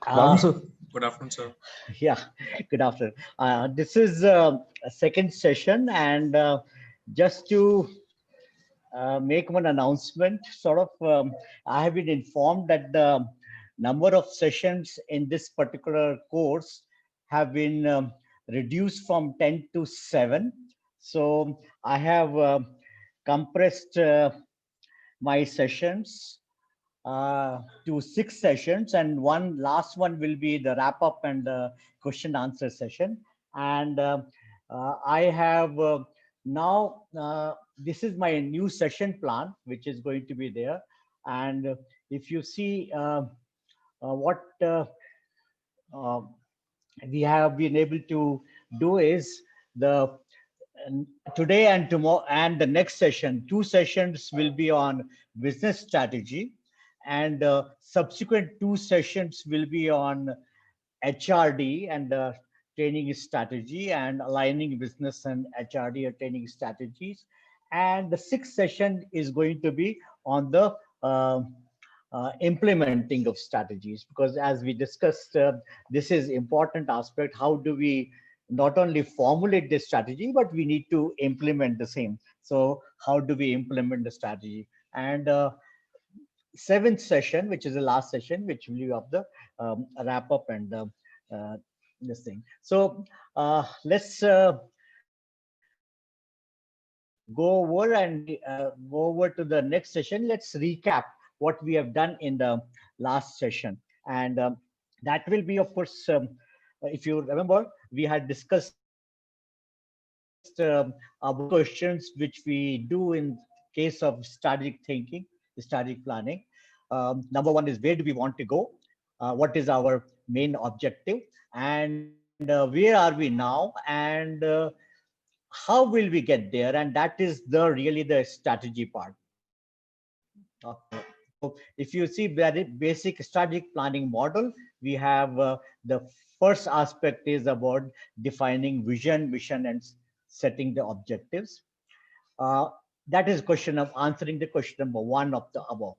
Good afternoon, sir. Good afternoon, sir. Yeah, good afternoon. This is a second session, and just to make one announcement, I have been informed that the number of sessions in this particular course have been reduced from 10 to 7. So I have compressed my sessions to 6 sessions, and one last one will be the wrap up and the question answer session. And I have now this is my new session plan which is going to be there. And if you see what uh, we have been able to do is the and today and tomorrow and the next session, 2 sessions will be on business strategy, and subsequent 2 sessions will be on HRD and training strategy and aligning business and HRD or training strategies. And the sixth session is going to be on the implementing of strategies, because as we discussed, this is important aspect. How do we not only formulate this strategy, but we need to implement the same. So how do we implement the strategy? And seventh session, which is the last session, which will be of the wrap up and uh, this thing. So let's go over and go over to the next session. Let's recap what we have done in the last session. And that will be, of course, if you remember, we had discussed about questions which we do in case of strategic thinking, strategic planning. Number one is, where do we want to go? What is our main objective? And where are we now? And how will we get there? And that is the really the strategy part. So if you see very basic strategic planning model, we have the first aspect is about defining vision, mission, and setting the objectives. Uh, that is question of answering the question number one of the above.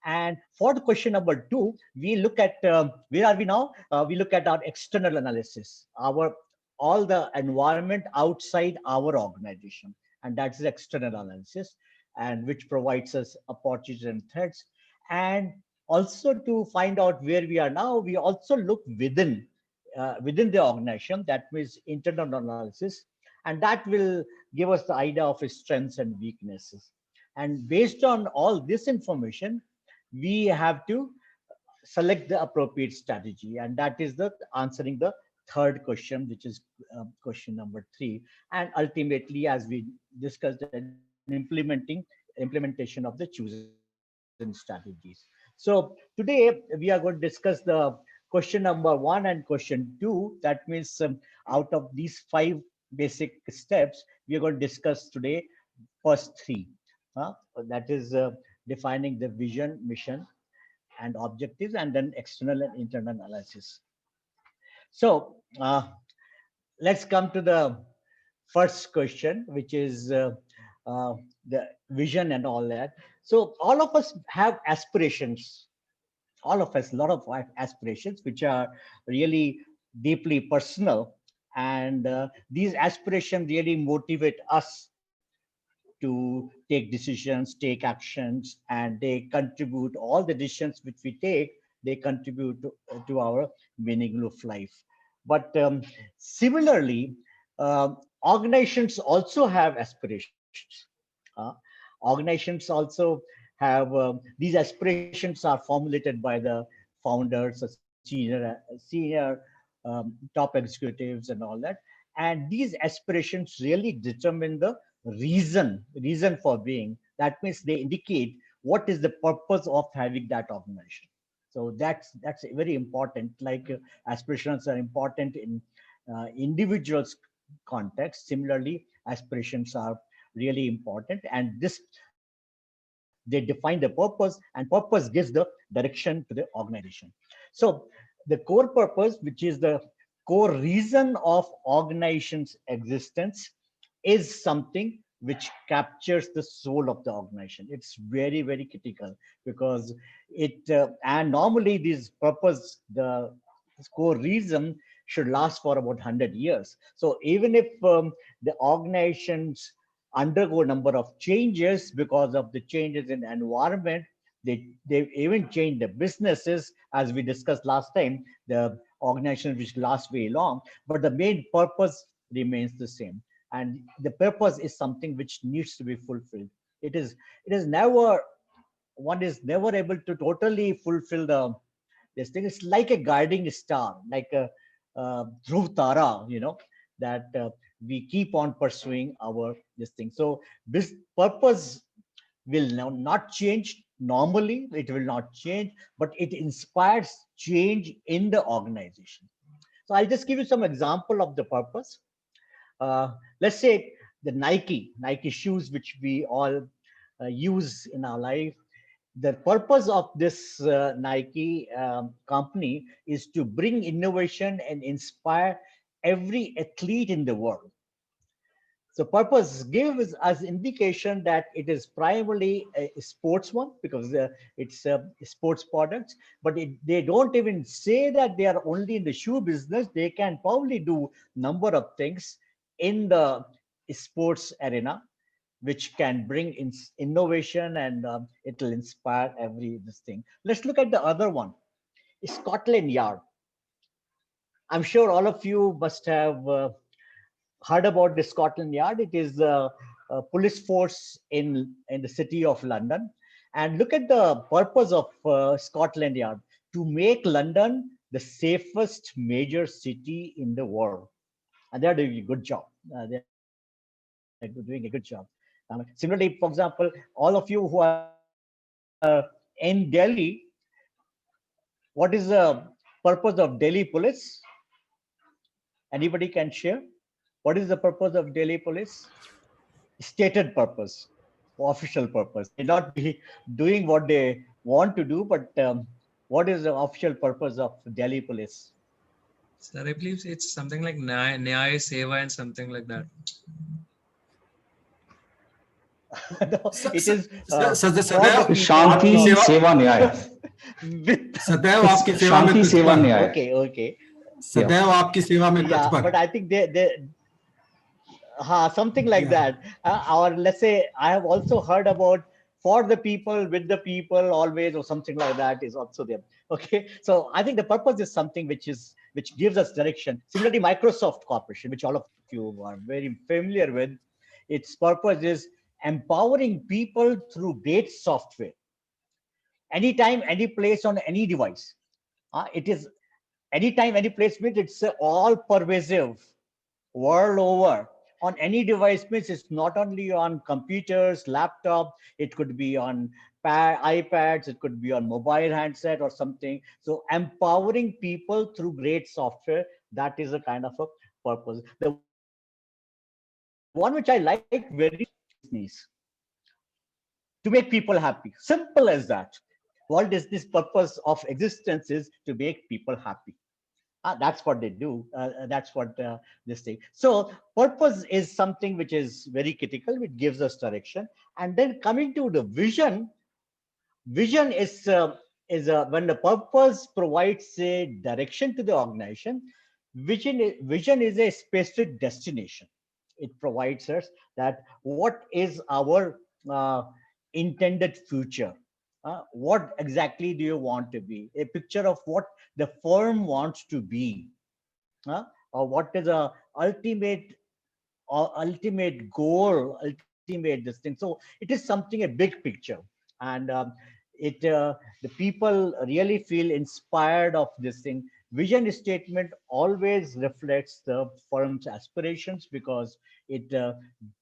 And for the question number two, we look at where are we now? We look at our external analysis, our all the environment outside our organization, and that's the external analysis, and which provides us opportunities and threats. And also to find out where we are now, we also look within the organization. That means internal analysis, and that will give us the idea of its strengths and weaknesses. And based on all this information, we have to select the appropriate strategy, and that is the answering the third question, which is question number three, and ultimately, as we discussed, an implementation of the chosen strategies. So today we are going to discuss the question number one and question two. That means out of these five basic steps, we are going to discuss today first three. That is defining the vision, mission, and objectives, and then external and internal analysis. So let's come to the first question, which is uh, the vision and all that. So all of us have aspirations. All of us, a lot of aspirations, which are really deeply personal, and these aspirations really motivate us to take decisions, take actions, and they contribute. All the decisions which we take, they contribute to our meaning of life. But similarly, organizations also have aspirations. Uh, Organizations also have these aspirations are formulated by the founders, senior top executives, and all that. And these aspirations really determine the reason for being. That means they indicate what is the purpose of having that organization. So that's very important. Like aspirations are important in individuals context. Similarly, aspirations are really important, and this they define the purpose, and purpose gives the direction to the organization. So the core purpose, which is the core reason of organization's existence, is something which captures the soul of the organization. It's very, very critical because and normally these purpose, the core reason should last for about 100 years. So even if the organizations undergo a number of changes because of the changes in environment, they even change the businesses, as we discussed last time, the organization which lasts very long, but the main purpose remains the same. And the purpose is something which needs to be fulfilled. It is never, one is never able to totally fulfill the this thing. It's like a guiding star, like a Dhruv Tara, that we keep on pursuing our this thing. So this purpose will now not change. Normally it will not change, but it inspires change in the organization. So I'll just give you some example of the purpose. Let's say the Nike shoes, which we all use in our life. The purpose of this Nike company is to bring innovation and inspire every athlete in the world. So purpose gives us indication that it is primarily a sports one, because it's sports products, but they don't even say that they are only in the shoe business. They can probably do number of things in the sports arena, which can bring in innovation, and it will inspire every this thing. Let's look at the other one, Scotland Yard. I'm sure all of you must have heard about the Scotland Yard. It is a police force in the city of London. And look at the purpose of Scotland Yard: to make London the safest major city in the world. And they're doing a good job. They're doing a good job. Similarly, for example, all of you who are in Delhi, what is the purpose of Delhi police? Anybody can share? What is the purpose of Delhi police? Stated purpose, official purpose. They may not be doing what they want to do, but what is the official purpose of Delhi police? Sir, I believe it's something like Nyaya Seva and something like that. No, it स- is for सदैव the people, आपकी Shanti सेवा Seva Nyaya. with सदैव It's आपकी सेवा में Shanti Seva तत्पर Nyaya. okay, okay, Yeah. सदैव आपकी सेवा में yeah, तत्पर but I think they something like Yeah. that. Or let's say, I have also heard about for the people, with the people, always, or something like that is also there. Okay, so I think the purpose is something which gives us direction. Similarly, Microsoft Corporation, which all of you are very familiar with, its purpose is empowering people through great software, anytime, any place, on any device. It is anytime, any place means it's all pervasive world over. On any device means it's not only on computers, laptop, it could be on iPads, it could be on mobile handset or something. So empowering people through great software, that is a kind of a purpose. The one which I like very Disney's, to make people happy. Simple as that. Walt Disney's purpose of existence is to make people happy. That's what they do. That's what this thing. So purpose is something which is very critical, which gives us direction. And then coming to the vision, vision is when the purpose provides a direction to the organization. Vision is a specific destination. It provides us that what is our intended future. What exactly do you want to be? A picture of what the firm wants to be, or what is a ultimate ultimate goal, ultimate this thing. So it is something, a big picture, and it the people really feel inspired of this thing. Vision statement always reflects the firm's aspirations, because it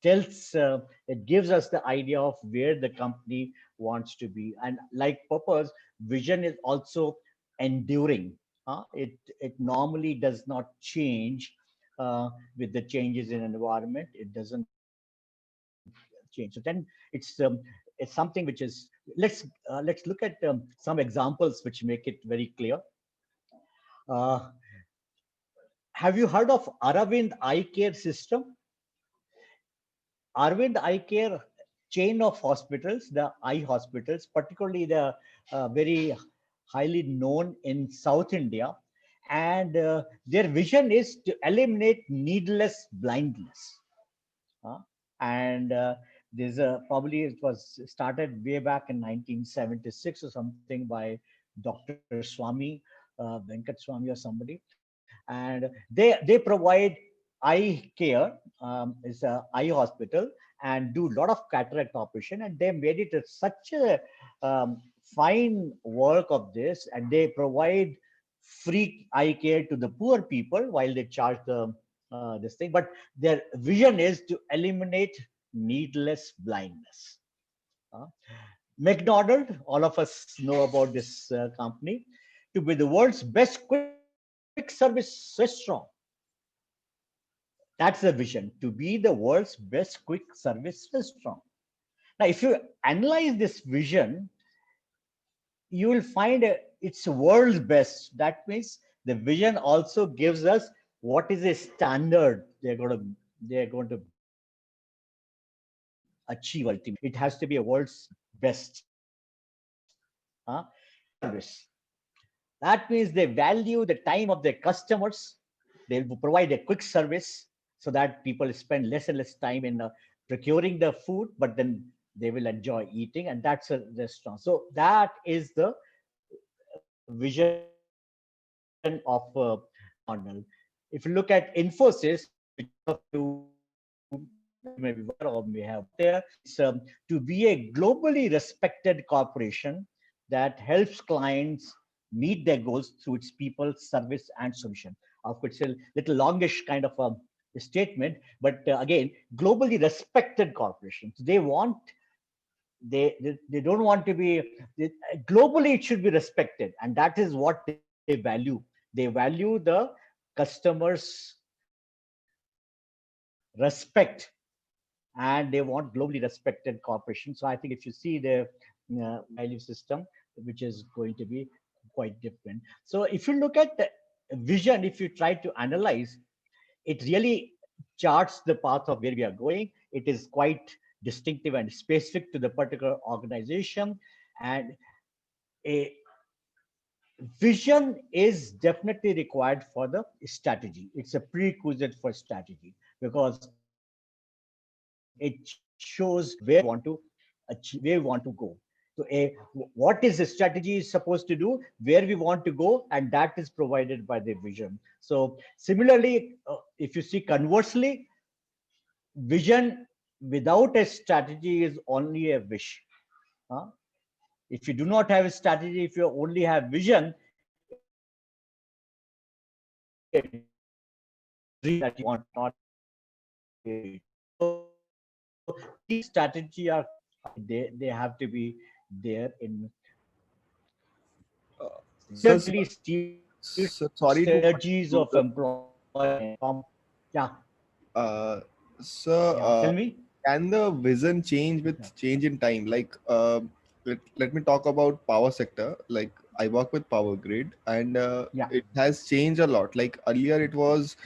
tells it gives us the idea of where the company wants to be. And like purpose, vision is also enduring. It normally does not change with the changes in environment. It doesn't change. So then it's something which is, let's look at some examples which make it very clear. uh, have you heard of Aravind eye care system? Arvind Eye Care chain of hospitals, the eye hospitals, particularly the very highly known in South India, and their vision is to eliminate needless blindness. Uh, and there's a probably it was started way back in 1976 or something by Dr. Swami, Venkat Swami or somebody, and they provide eye care, is a eye hospital, and do a lot of cataract operation, and they made it such a fine work of this, and they provide free eye care to the poor people while they charge the this thing, but their vision is to eliminate needless blindness. Uh, McDonald, all of us know about this company, to be the world's best quick service restaurant. That's the vision, to be the world's best quick service restaurant. Now, if you analyze this vision, you will find it's world's best. That means the vision also gives us what is a standard they're going to achieve ultimately. It has to be a world's best. Service. That means they value the time of their customers. They will provide a quick service so that people spend less and less time in procuring the food, but then they will enjoy eating, and that's a restaurant. So that is the vision of McDonald. If you look at Infosys, which all of you may be aware or may have there, it's to be a globally respected corporation that helps clients meet their goals through its people, service, and solution. Of course, it's a little longish kind of a statement, but again, globally respected corporations. They don't want to be globally. It should be respected, and that is what they value. They value the customers' respect, and they want globally respected corporations. So I think if you see the value system, which is going to be quite different. So if you look at the vision, if you try to analyze, it really charts the path of where we are going. It is quite distinctive and specific to the particular organization. And a vision is definitely required for the strategy. It's a prerequisite for strategy because it shows where we want to achieve, where we want to go. So what is the strategy is supposed to do, where we want to go, and that is provided by the vision. So similarly, if you see conversely, vision without a strategy is only a wish. Huh? If you do not have a strategy, if you only have vision, it is only a dream that you want, not a reality. So these strategy are they have to be there in So, really steer so sorry to cut strategies you. of employment. Yeah, Uh, so, yeah. Tell me. can the vision change with Yeah, change in time? Like, let me talk about power sector. Like, I work with power grid, and yeah. it has changed a lot. Like earlier, it was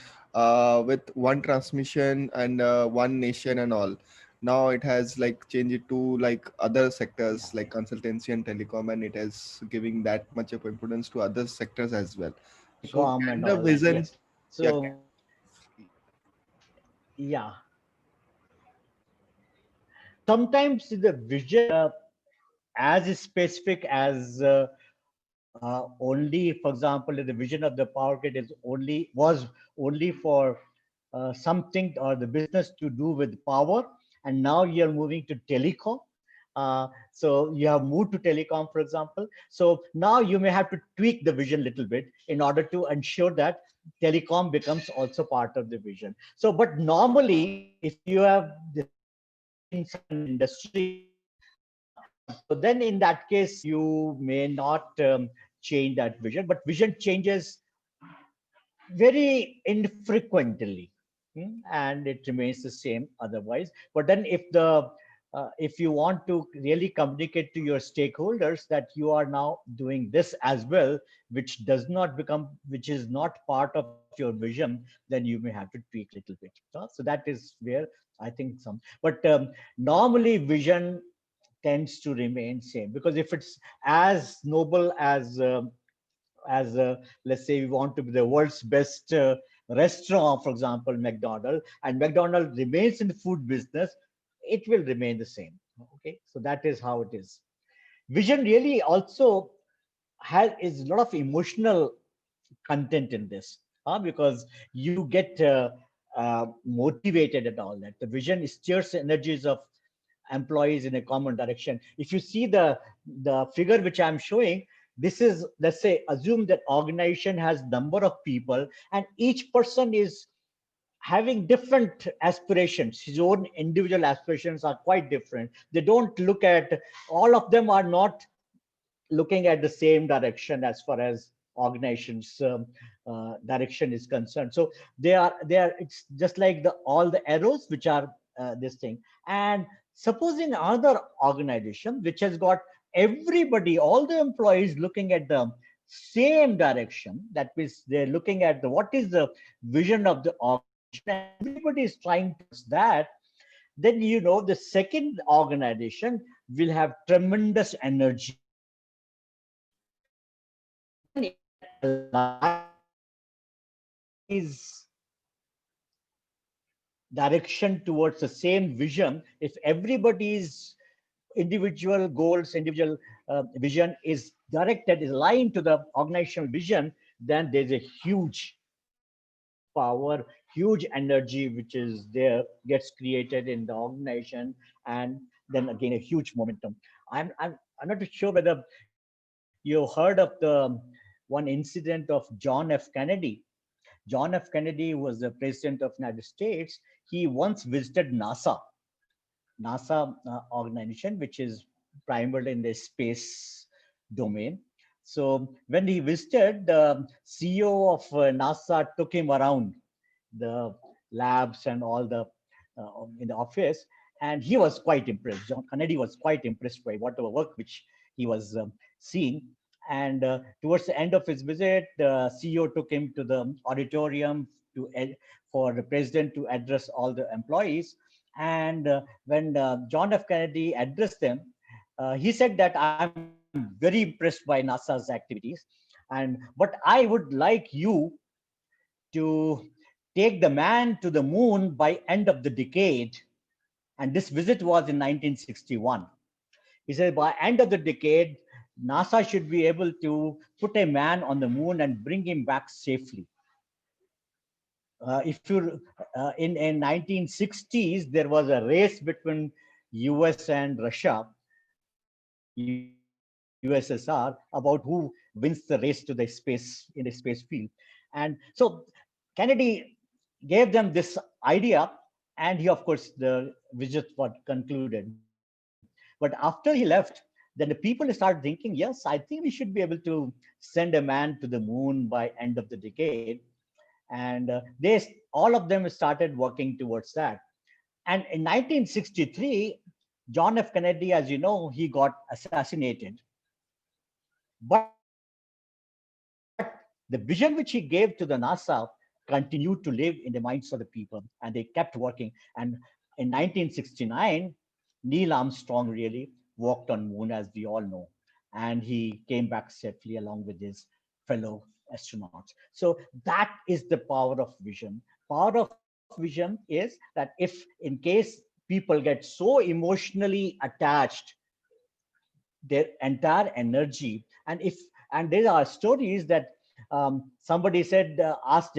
with one transmission and one nation and all. Now it has like changed it to like other sectors Yeah. like consultancy and telecom, and it is giving that much of importance to other sectors as well. So, Telecom can and the all that. vision, Yes. yeah, So yeah, sometimes the vision as specific as only, for example, the vision of the power grid is only for something or the business to do with power, and now you're moving to telecom. So you have moved to telecom, for example. So now you may have to tweak the vision a little bit in order to ensure that telecom becomes also part of the vision. So, but normally, if you have the same certain industry, so then in that case, you may not change that vision, but vision changes very infrequently, and it remains the same otherwise. But then if you want to really communicate to your stakeholders that you are now doing this as well, which is not part of your vision, then you may have to tweak a little bit. So that is where I think some, but normally vision tends to remain same, because if it's as noble as let's say we want to be the world's best restaurant, for example, McDonald's, and McDonald's remains in the food business, it will remain the same. Okay, so that is how it is. Vision really also has is a lot of emotional content in this, because you get motivated and all that. The vision steers the energies of employees in a common direction. If you see the figure which I'm showing, this is, let's say, assume that organization has number of people, and each person is having different aspirations. His own individual aspirations are quite different. They don't look at, all of them are not looking at the same direction as far as organization's direction is concerned. So they are it's just like the all the arrows which are this thing. And supposing another organization which has got everybody, all the employees looking at the same direction, that means they're looking at the what is the vision of the organization, and everybody is trying towards that, then you know the second organization will have tremendous energy. When is direction towards the same vision, if everybody's individual goals, individual vision is directed, is aligned to the organizational vision, then there's a huge power, huge energy which is there, gets created in the organization, and then again a huge momentum. I'm not too sure whether you heard of the one incident of John F. Kennedy. John F. Kennedy was the president of United States. He once visited NASA organization, which is primarily in the space domain. So when he visited, the CEO of NASA took him around the labs and all the in the office, and he was quite impressed. John Kennedy was quite impressed by whatever work which he was seeing. And towards the end of his visit, the CEO took him to the auditorium for the president to address all the employees. And when John F. Kennedy addressed them, he said that I'm very impressed by NASA's activities, and but I would like you to take the man to the moon by end of the decade. And this visit was in 1961. He said by end of the decade, NASA should be able to put a man on the moon and bring him back safely. If you in 1960s, there was a race between US and Russia, USSR, about who wins the race to the space, in the space field. And so Kennedy gave them this idea, and he, of course, the visit was concluded. But after he left, then the people started thinking, yes, I think we should be able to send a man to the moon by end of the decade. And all of them started working towards that. And in 1963, John F. Kennedy, as you know, he got assassinated. But the vision which he gave to the NASA continued to live in the minds of the people, and they kept working. And in 1969, Neil Armstrong really walked on moon, as we all know, and he came back safely along with his fellow astronauts. So that is the power of vision. Power of vision is that if in case people get so emotionally attached, their entire energy, and there are stories that somebody said, asked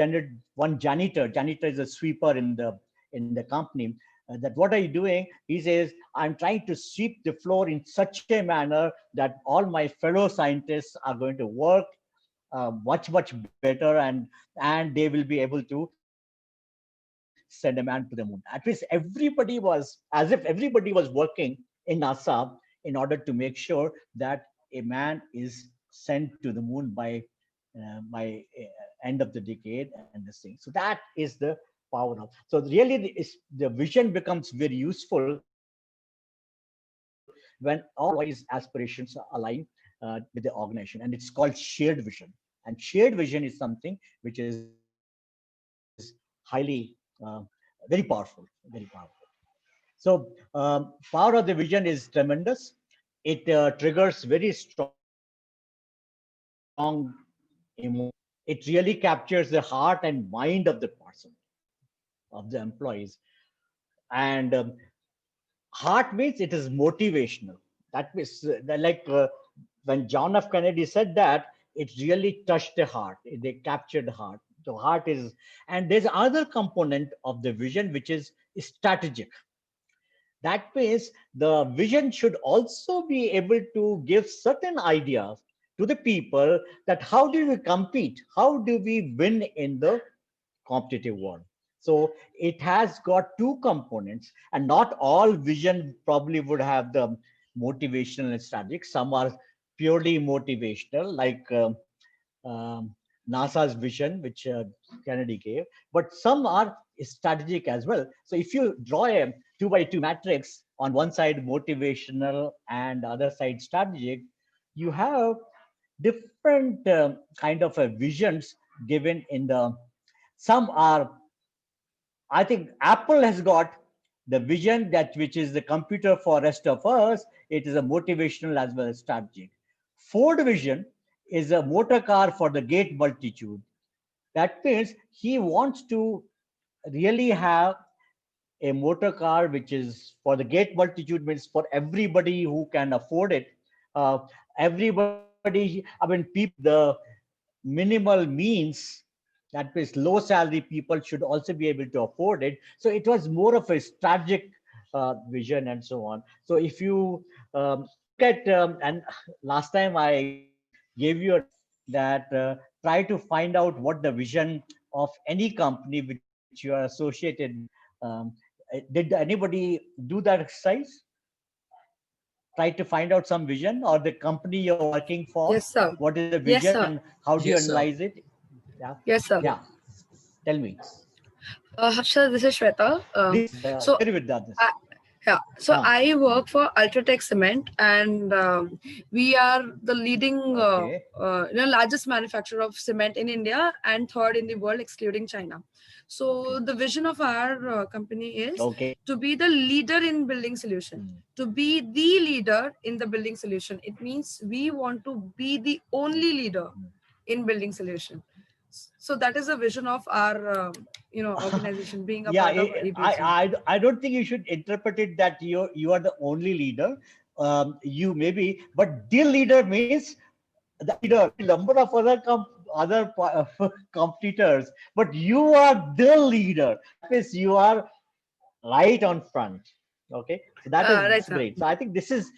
one janitor is a sweeper in the company, that what are you doing? He says, I'm trying to sweep the floor in such a manner that all my fellow scientists are going to work much better, and they will be able to send a man to the moon. At least everybody was, as if everybody was working in NASA in order to make sure that a man is sent to the moon by end of the decade and this thing. So that is the power of. So really, the vision becomes very useful when all employees' aspirations are aligned with the organization, and it's called shared vision. And shared vision is something which is highly very powerful, very powerful. So power of the vision is tremendous. It triggers very strong emotion. It really captures the heart and mind of the person, of the employees. And heart means it is motivational. That means when John F. Kennedy said that, it really touched the heart. They captured the heart. The heart is, and there's another component of the vision which is strategic. That means the vision should also be able to give certain ideas to the people that how do we compete? How do we win in the competitive world? So it has got two components, and not all vision probably would have the motivational and strategic. Some are purely motivational, like um, NASA's vision, which Kennedy gave, but some are strategic as well. So if you draw a 2x2 matrix, on one side motivational and the other side strategic, you have different kind of visions given in the, some are, I think Apple has got the vision that which is the computer for rest of us. It is a motivational as well as strategic. Ford vision is a motor car for the great multitude. That means he wants to really have a motor car which is for the great multitude, means for everybody who can afford it. Everybody, I mean, people the minimal means, that means low salary people should also be able to afford it. So it was more of a strategic vision and so on. So if you look at, and last time I gave you a that try to find out what the vision of any company which you are associated with. Did anybody do that exercise? Try to find out some vision or the company you're working for. Yes, sir. What is the Yes, vision sir. and how do you Yes, sir. analyze it? Yeah. Yes, sir. Yeah. Tell me. Sir, this is Shweta. Please So, share with others. yeah, so Ah, I work for Ultratech Cement, and we are the leading, okay. largest manufacturer of cement in India and third in the world, excluding China. So the vision of our company is Okay. to be the leader in building solution, to be the leader in the building solution. It means we want to be the only leader in building solution. So that is the vision of our, organization being a Yeah, part of ABG. I don't think you should interpret it that you are the only leader. You maybe, but the leader means the leader, number of other competitors, but you are the leader. That means you are right on front. Okay, so that is Right, sir. great. So I think this is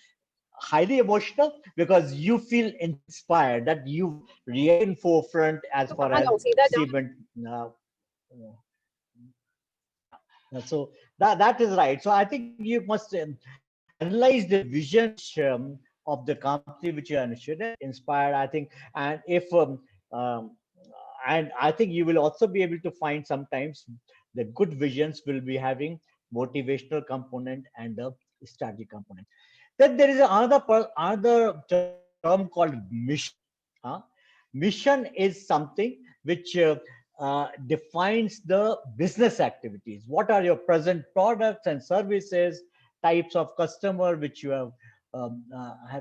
highly emotional because you feel inspired that you really in forefront as far as cement. Yeah. So that is right. So I think you must analyze the vision of the company which you are inspired. I think, and if um, and I think you will also be able to find sometimes the good visions will be having motivational component and the strategic component. Then there is another term called mission. Huh? Mission is something which defines the business activities. What are your present products and services, types of customer which you have,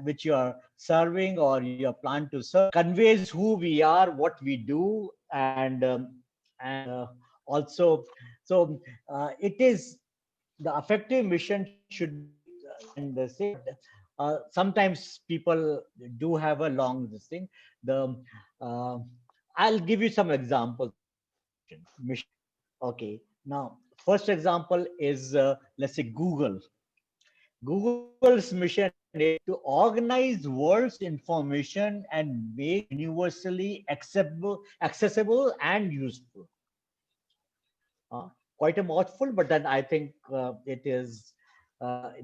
which you are serving or you are planned to serve? Conveys who we are, what we do, and also, so it is the effective mission should be and the same. Sometimes people do have a long this thing. The uh, I'll give you some examples of mission. Okay, now first example is let's say Google. Google's mission is to organize world's information and make universally accessible and useful. Quite a mouthful, but then I think it is,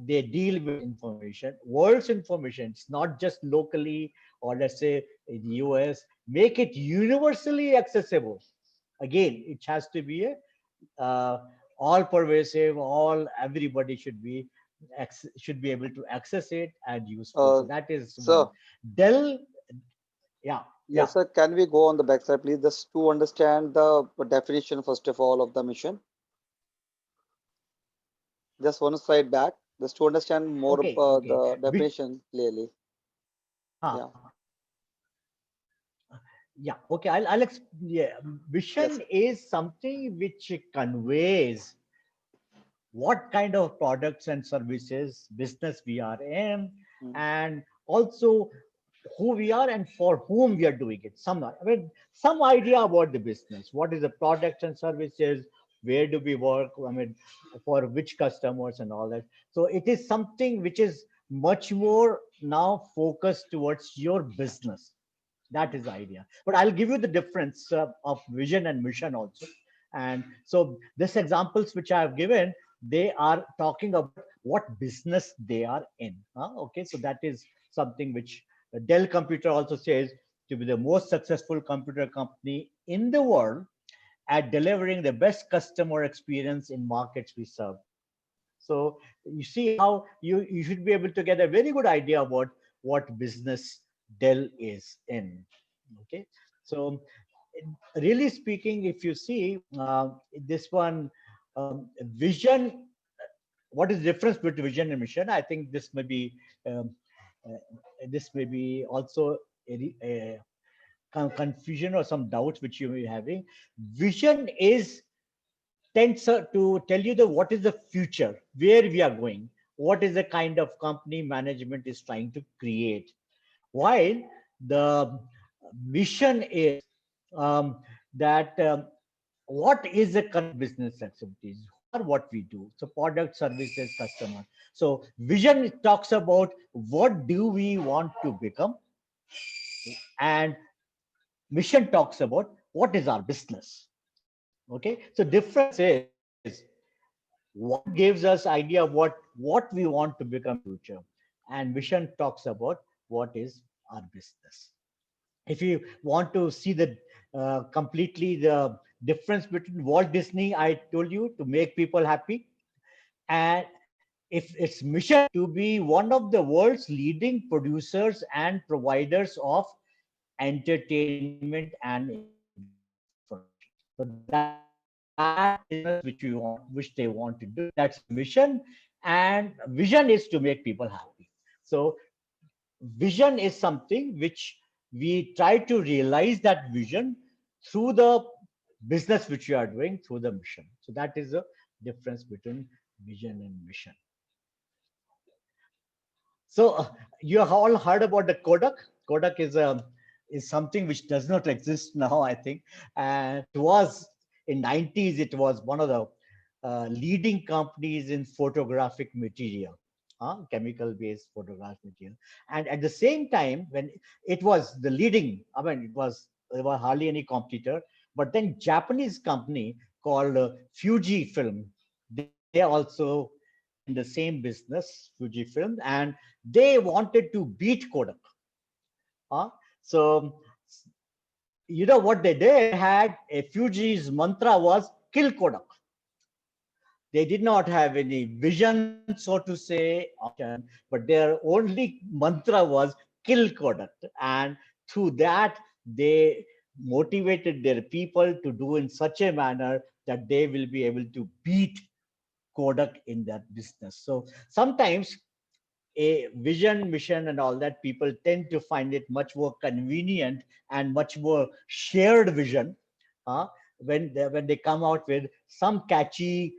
they deal with information, world's information. It's not just locally or let's say in the US, make it universally accessible. Again, it has to be a all pervasive, all everybody should be able to access it and useful. So that is one. Sir, Dell, yeah, yeah. yes, sir. Can we go on the backside, please, just to understand the definition first of all of the mission? Just one slide back, just to understand more Okay, okay. the definition clearly. Huh. Yeah. Yeah, okay. Yeah. Yes. Vision is something which conveys what kind of products and services business we are in, Mm. and also who we are and for whom we are doing it. Some idea about the business. What is the products and services? Where do we work? For which customers and all that. So it is something which is much more now focused towards your business. That is the idea. But I'll give you the difference of vision and mission also. And so this examples which I have given, they are talking about what business they are in. Okay, so that is something which Dell Computer also says to be the most successful computer company in the world at delivering the best customer experience in markets we serve. So you see how you should be able to get a very good idea about what business Dell is in. Okay, so really speaking, if you see this one, vision, what is the difference between vision and mission? I think um, uh, this may be also a confusion or some doubts which you may be having. Vision is tends to tell you the what is the future, where we are going, what is the kind of company management is trying to create, while the mission is that what is the current business activities, who are what we do, so product, services, customer. So vision talks about what do we want to become, and mission talks about what is our business. Okay, so difference is one gives us idea of what we want to become in future, and vision talks about what is our business. If you want to see the completely the difference between Walt Disney, I told you, to make people happy, and if its mission to be one of the world's leading producers and providers of entertainment and information. So that is the business which they want to do. That's the mission, and vision is to make people happy. So vision is something which we try to realize that vision through the business which you are doing through the mission. So that is the difference between vision and mission. So you have all heard about the Kodak. Kodak is something which does not exist now, I think. And it was in 90s. It was one of the leading companies in photographic material, chemical-based photographic material. And at the same time, when it was the leading, there was hardly any competitor. But then Japanese company called Fuji Film, they also in the same business, Fujifilm, and they wanted to beat Kodak. So you know what they did? They had a Fuji's mantra was kill Kodak. They did not have any vision, so to say, but their only mantra was kill Kodak. And through that, they motivated their people to do in such a manner that they will be able to beat Kodak in that business. So sometimes a vision, mission, and all that, people tend to find it much more convenient and much more shared vision when they come out with some catchy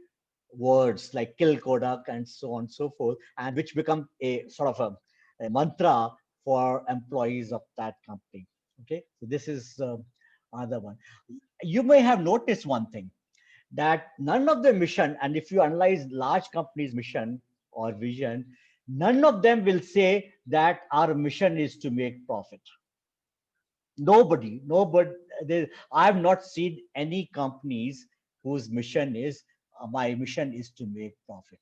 words like kill Kodak and so on and so forth, and which become a sort of a mantra for employees of that company. Okay, so this is other one. You may have noticed one thing, that none of the mission, and if you analyze large companies' mission or vision, none of them will say that our mission is to make profit. Nobody. I have not seen any companies whose mission is my mission is to make profit.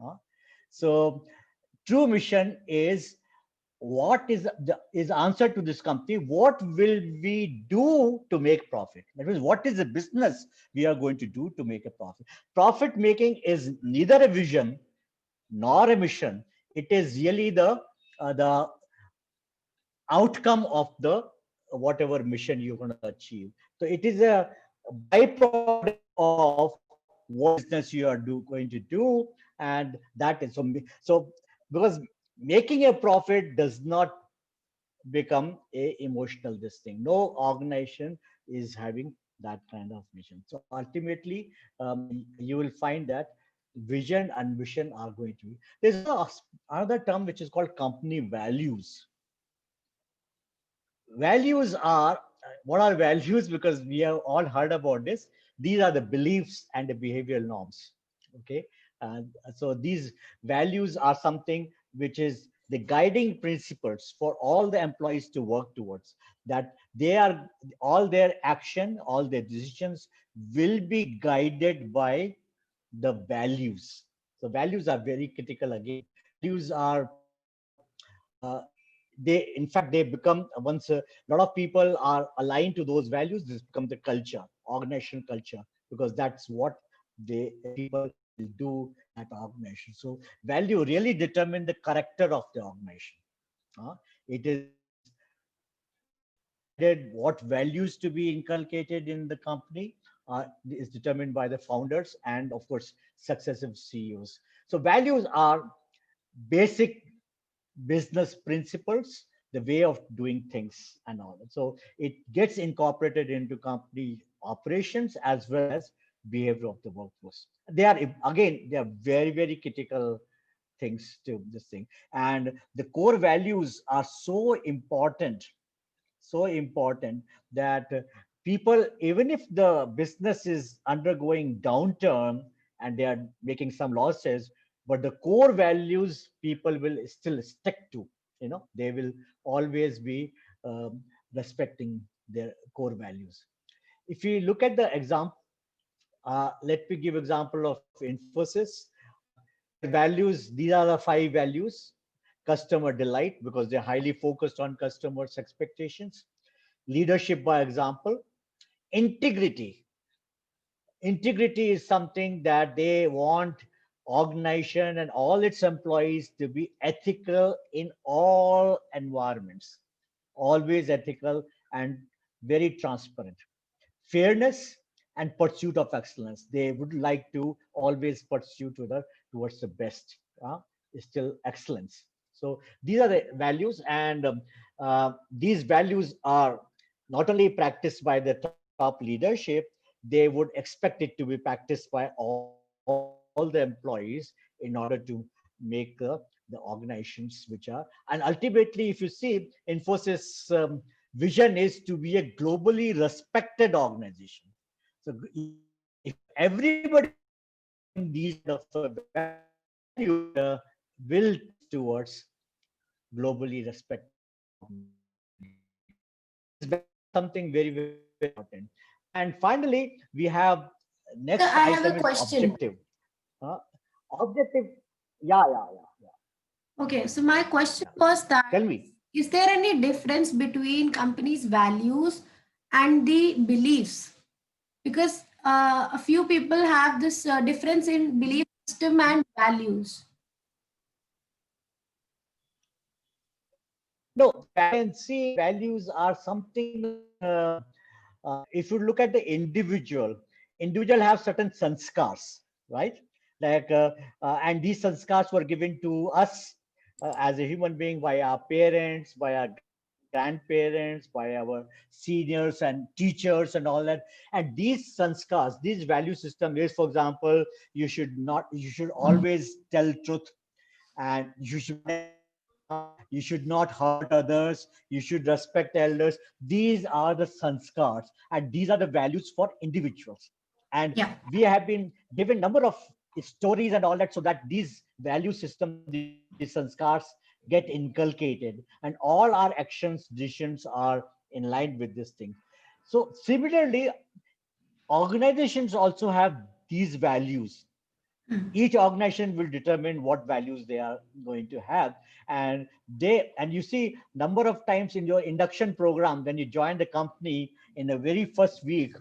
Huh? So true mission is what is answer to this company, what will we do to make profit. That means what is the business we are going to do to make a profit. Profit making is neither a vision nor a mission. It is really the outcome of the whatever mission you're going to achieve. So it is a byproduct of what business you are going to do, And that is so because making a profit does not become a emotional this thing. No organization is having that kind of mission. So ultimately, you will find that vision and mission are going to be. There's another term which is called company values. Values are what are values? Because we have all heard about this. These are the beliefs and the behavioral norms. Okay, and so these values are something which is the guiding principles for all the employees to work towards. That they are all their action, all their decisions will be guided by the values. So values are very critical again. Values are they in fact they become once a lot of people are aligned to those values, this becomes the culture, organizational culture, because that's what the people will do in that organization. So value really determine the character of the organization. It is decided what values to be inculcated in the company is determined by the founders and of course successive CEOs. So values are basic business principles, the way of doing things and all that. So it gets incorporated into company operations as well as behavior of the workforce. They are, again, they are very, very critical things to this thing. And the core values are so important that people, even if the business is undergoing downturn and they are making some losses, but the core values people will still stick to. They will always be um, respecting their core values. If you look at the example, let me give example of Infosys. Their values, these are the 5 values. Customer delight, because they're highly focused on customers' expectations. Leadership by example. Integrity. Integrity is something that they want organization and all its employees to be ethical in all environments, always ethical and very transparent. Fairness and pursuit of excellence. They would like to always pursue towards the best, still excellence. So these are the values, and these values are not only practiced by the top leadership, they would expect it to be practiced by all the employees in order to make the organizations which are. And ultimately, if you see, Infosys vision is to be a globally respected organization. So if everybody is following these kind of values, will tend towards globally respected organization. So these values are something very, very important. And finally, we have Sir, next I have a item is question. objective. Uh, Objective, yeah. Okay, so my question Yeah. was that Tell me. is there any difference between companies' values and the beliefs? Because a few people have this difference in belief system and values. No, values are something like if you look at the individual have certain sanskars, right? Like and these sanskars were given to us as a human being by our parents, by our grandparents, by our seniors and teachers and all that. And these sanskars, these value system is, for example, you should always tell truth, and you should never lie, you should not hurt others, you should respect elders. These are the sanskars, and these are the values for individuals. And Yeah. we have been given number of stories and all that, so that these value system, these sanskars get inculcated, and all our actions, decisions are in line with this thing. So similarly, organizations also have these values. Each organization will determine what values they are going to have. And you see number of times in your induction program, when you join the company in the very first week,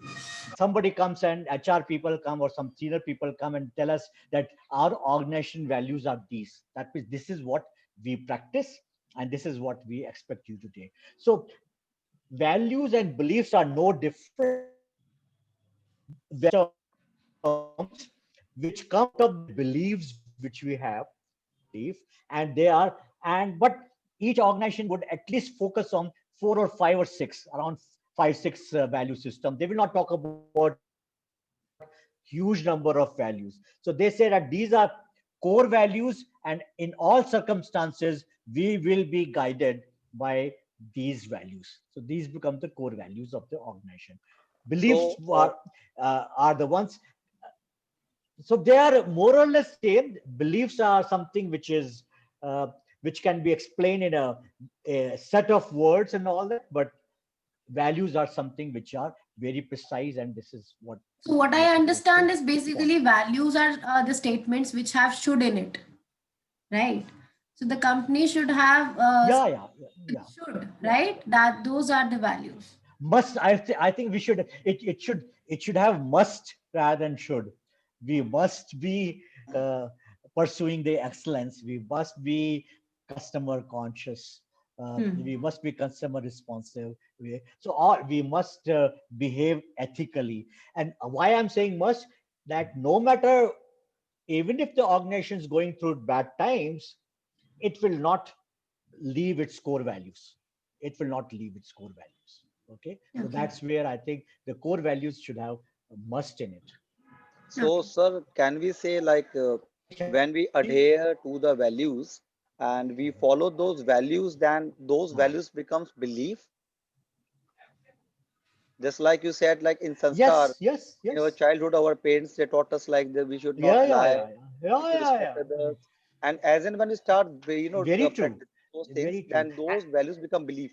somebody comes and HR people come or some senior people come and tell us that our organization values are these. That means this is what we practice and this is what we expect you to take. So values and beliefs are no different. Terms which come out of the beliefs we have which we have, belief, and they are, and but each organization would at least focus on 4 or 5 or 6, around 5, 6 value system. They will not talk about huge number of values. So they say that these are core values, and in all circumstances we will be guided by these values. So these become the core values of the organization. Beliefs So, are the ones. So they are more or less same. Beliefs are something uh, which can be explained in a set of words and all that, but values are something which are very precise, and this is what So what I most people understand is want. basically values are the statements which have should in it, right? So the company should have Yeah. should, Yeah. right? That those are the values. Must, I think we should, it should have must rather than should. We must be uh, pursuing the excellence. We must be customer conscious. We must be customer responsive. So all we must behave ethically. And why I'm saying must, that no matter, even if the organization is going through bad times, it will not leave its core values. It will not leave its core values. Okay. So Okay. that's where I think the core values should have a must in it. so sir, can we say like when we adhere to the values and we follow those values, then those values becomes belief? Just like you said, like in Sanskar, in our Yes. childhood, our parents they taught us like that we should not Yeah, yeah, lie, yeah, yeah. we Yeah, should yeah, respect yeah. others. And as and when you start, Very true. practicing those things, Very true. then those values become belief.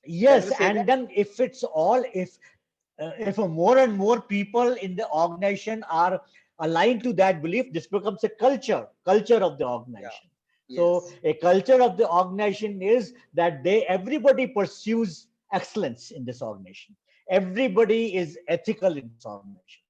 Can Yes, we say that? and then if it's all, if more and more people in the organization are aligned to that belief, this becomes a culture of the Yeah. organization. So Yes. a culture of the organization is that everybody pursues excellence in this organization. Everybody is ethical in this organization,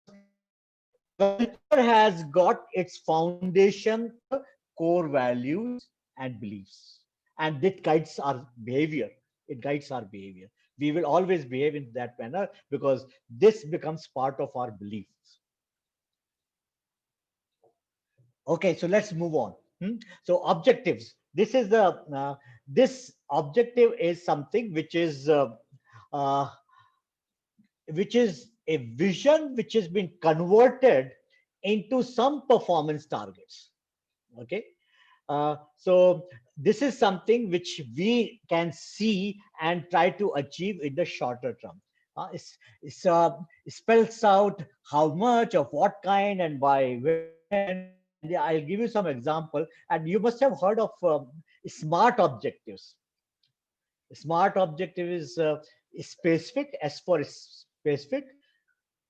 because culture has got its foundation in the core values and beliefs, and it guides our behavior. It guides our behavior. We will always behave in that manner because this becomes part of our beliefs. Okay, so let's move on. So objectives. This objective is something uh, which is a vision which has been converted into some performance targets. Okay. So this is something which we can see and try to achieve in the shorter term. It spells out how much of what kind and by when. And I'll give you some example. And you must have heard of smart objectives. Smart objective is specific, S for specific,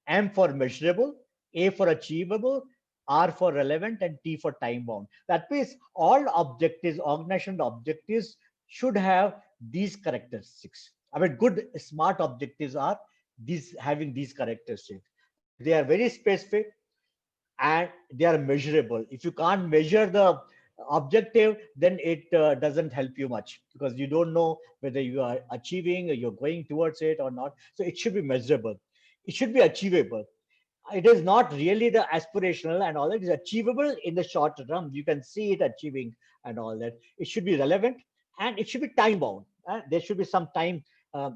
M for measurable, A for achievable, R for relevant, and T for time bound. That means all objectives, organizational objectives, should have these characteristics. I mean, good smart objectives are these, having these characteristics. They are very specific and they are measurable. If you can't measure the objective, then it doesn't help you much, because you don't know whether you are achieving or you're going towards it or not. So it should be measurable. It should be achievable. It is not really the aspirational and all that. It is achievable in the short term. You can see it achieving and all that. It should be relevant, and it should be time bound. There should be some time. A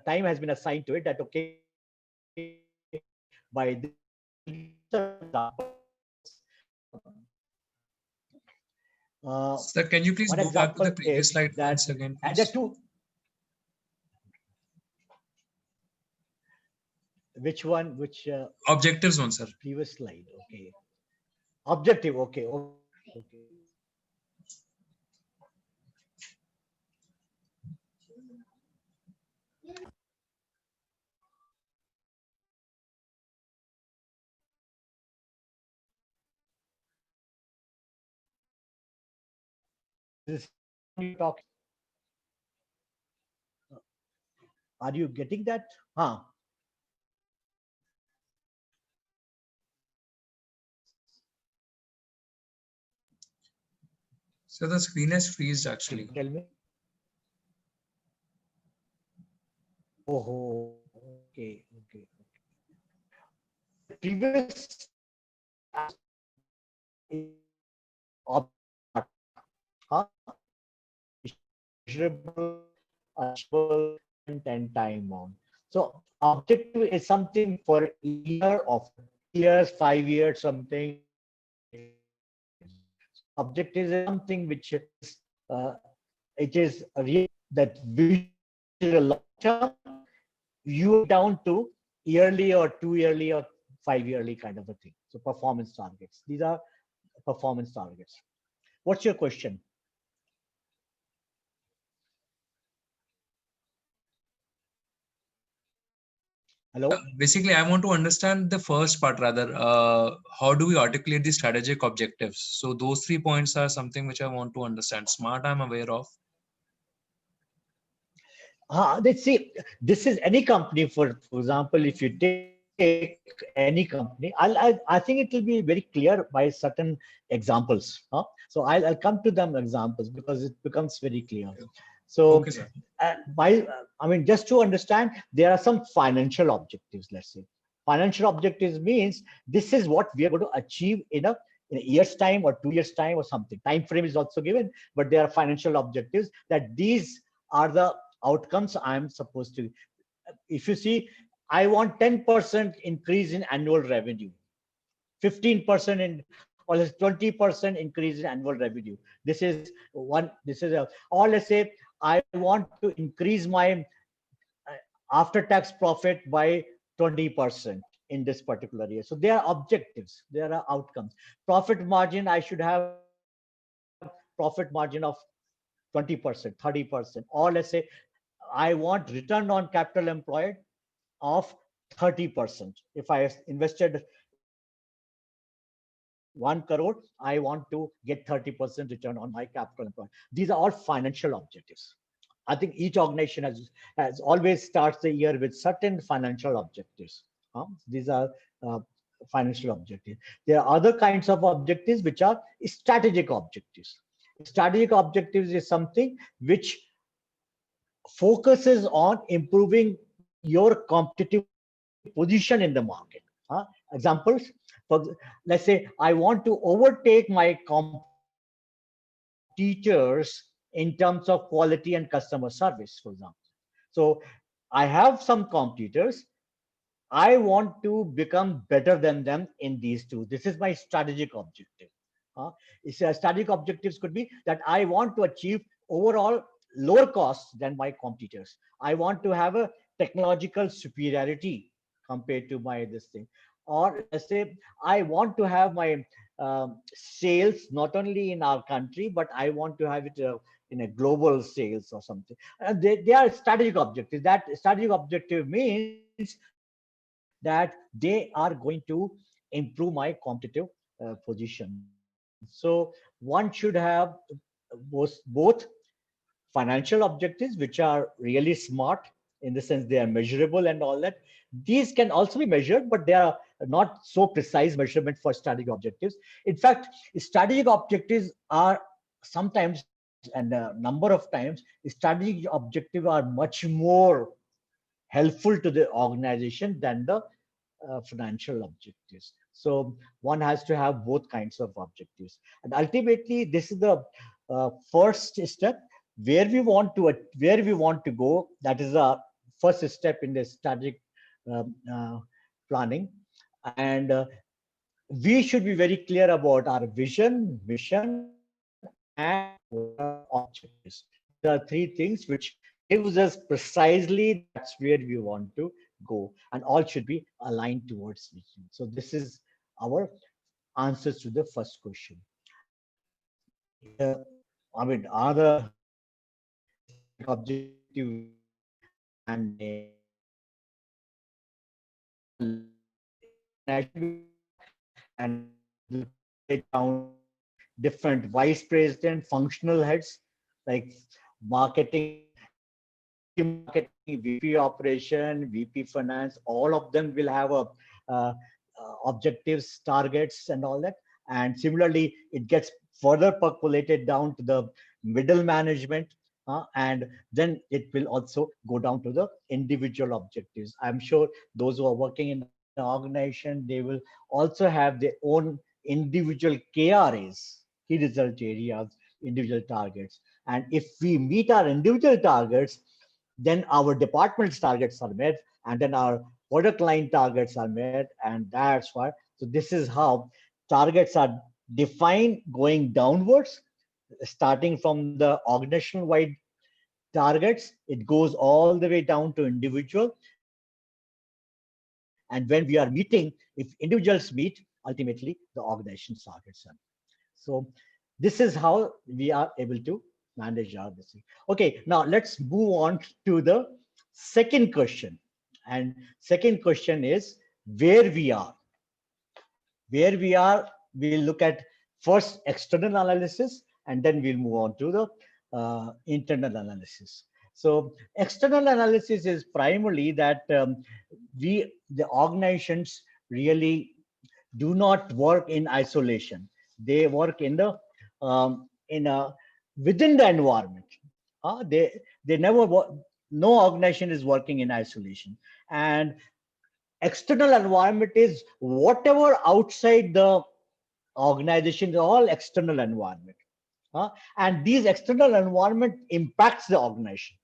time has been assigned to it, that okay, by this time. I'll give some examples. Sir, can you please One go back to the example previous is slide once that, again, and there are please? two. Which one? Which Objectives one, sir. previous slide? Okay. Objective. Okay. This you talk. Are you getting that? Huh? So the screen has freezed actually. Tell me. Oh, okay. previous measurable, achievable, and time on. So objective is something for a year of 3 years, 5 years, something. So objective is something which is it is real, that vision is a long term, you down to yearly or 2 yearly or 5 yearly kind of a thing. So performance targets. These are performance targets. What's your question? Hello? Basically, I want to understand the first part rather. How do we articulate the strategic objectives? So those 3 points are something which I want to understand. SMART, I'm aware of. Let's see, this is any company, for example, if you take any company, I think it will be very clear by certain examples. So I'll come to them examples because it becomes very clear. So Okay, sir. I mean, just to understand, there are some financial objectives, let's say. Financial objectives means this is what we are going to achieve in a year's time or 2 years time or something. Time frame is also given, but there are financial objectives that these are the outcomes I'm supposed to. If you see, I want 10% increase in annual revenue, 15% in, or 20% increase in annual revenue. This is one, this is a, or let's say I want to increase my after tax profit by 20% in this particular year. So there are objectives, there are outcomes. Profit margin, I should have profit margin of 20%, 30%, or let's say I want return on capital employed of 30%. If I invested 1 crore, I want to get 30% return on my capital employed. These are all financial objectives. I think each organization has always starts the year with certain financial objectives. These are financial objectives. There are other kinds of objectives which are strategic objectives. Strategic objectives is something which focuses on improving your competitive position in the market. Examples, for, let's say I want to overtake my competitors in terms of quality and customer service, for example. So I have some competitors. I want to become better than them in these two. This is my strategic objective. Strategic objectives could be that I want to achieve overall lower costs than my competitors. I want to have a technological superiority compared to my this thing. Or let's say I want to have my sales not only in our country, but I want to have it in a global sales or something. They are strategic objectives. That strategic objective means that they are going to improve my competitive position. So one should have both financial objectives, which are really smart in the sense they are measurable and all that. These can also be measured, but they are not so precise measurement for strategic objectives. In fact, strategic objectives are sometimes, and a number of times, strategic objectives are much more helpful to the organization than the financial objectives. So one has to have both kinds of objectives, and ultimately this is the first step where we want to go. That is the first step in the strategic planning, and we should be very clear about our vision, mission, and objectives. These are three things which gives us precisely that's where we want to go, and all should be aligned towards vision. So this is our answers to the first question. I mean, other objective and and down different vice president, functional heads like marketing, VP operation, VP finance. All of them will have a objectives, targets, and all that. And similarly, it gets further percolated down to the middle management, and then it will also go down to the individual objectives. I'm sure those who are working in organization, they will also have their own individual KRAs, key result areas, individual targets. And if we meet our individual targets, then our department's targets are met, and then our product line targets are met, and that's why. So this is how targets are defined going downwards, starting from the organizational wide targets. It goes all the way down to individual. And when we are meeting, if individuals meet, ultimately the organization's targets are. So this is how we are able to manage our this thing. Okay, now let's move on to the second question. And second question is where we are. Where we are, we'll look at first external analysis, and then we'll move on to the internal analysis. So external analysis is primarily that the organizations really do not work in isolation. They work in the within the environment. They never work. No organization is working in isolation. And external environment is whatever outside the organization, all external environment. And these external environment impacts the organization.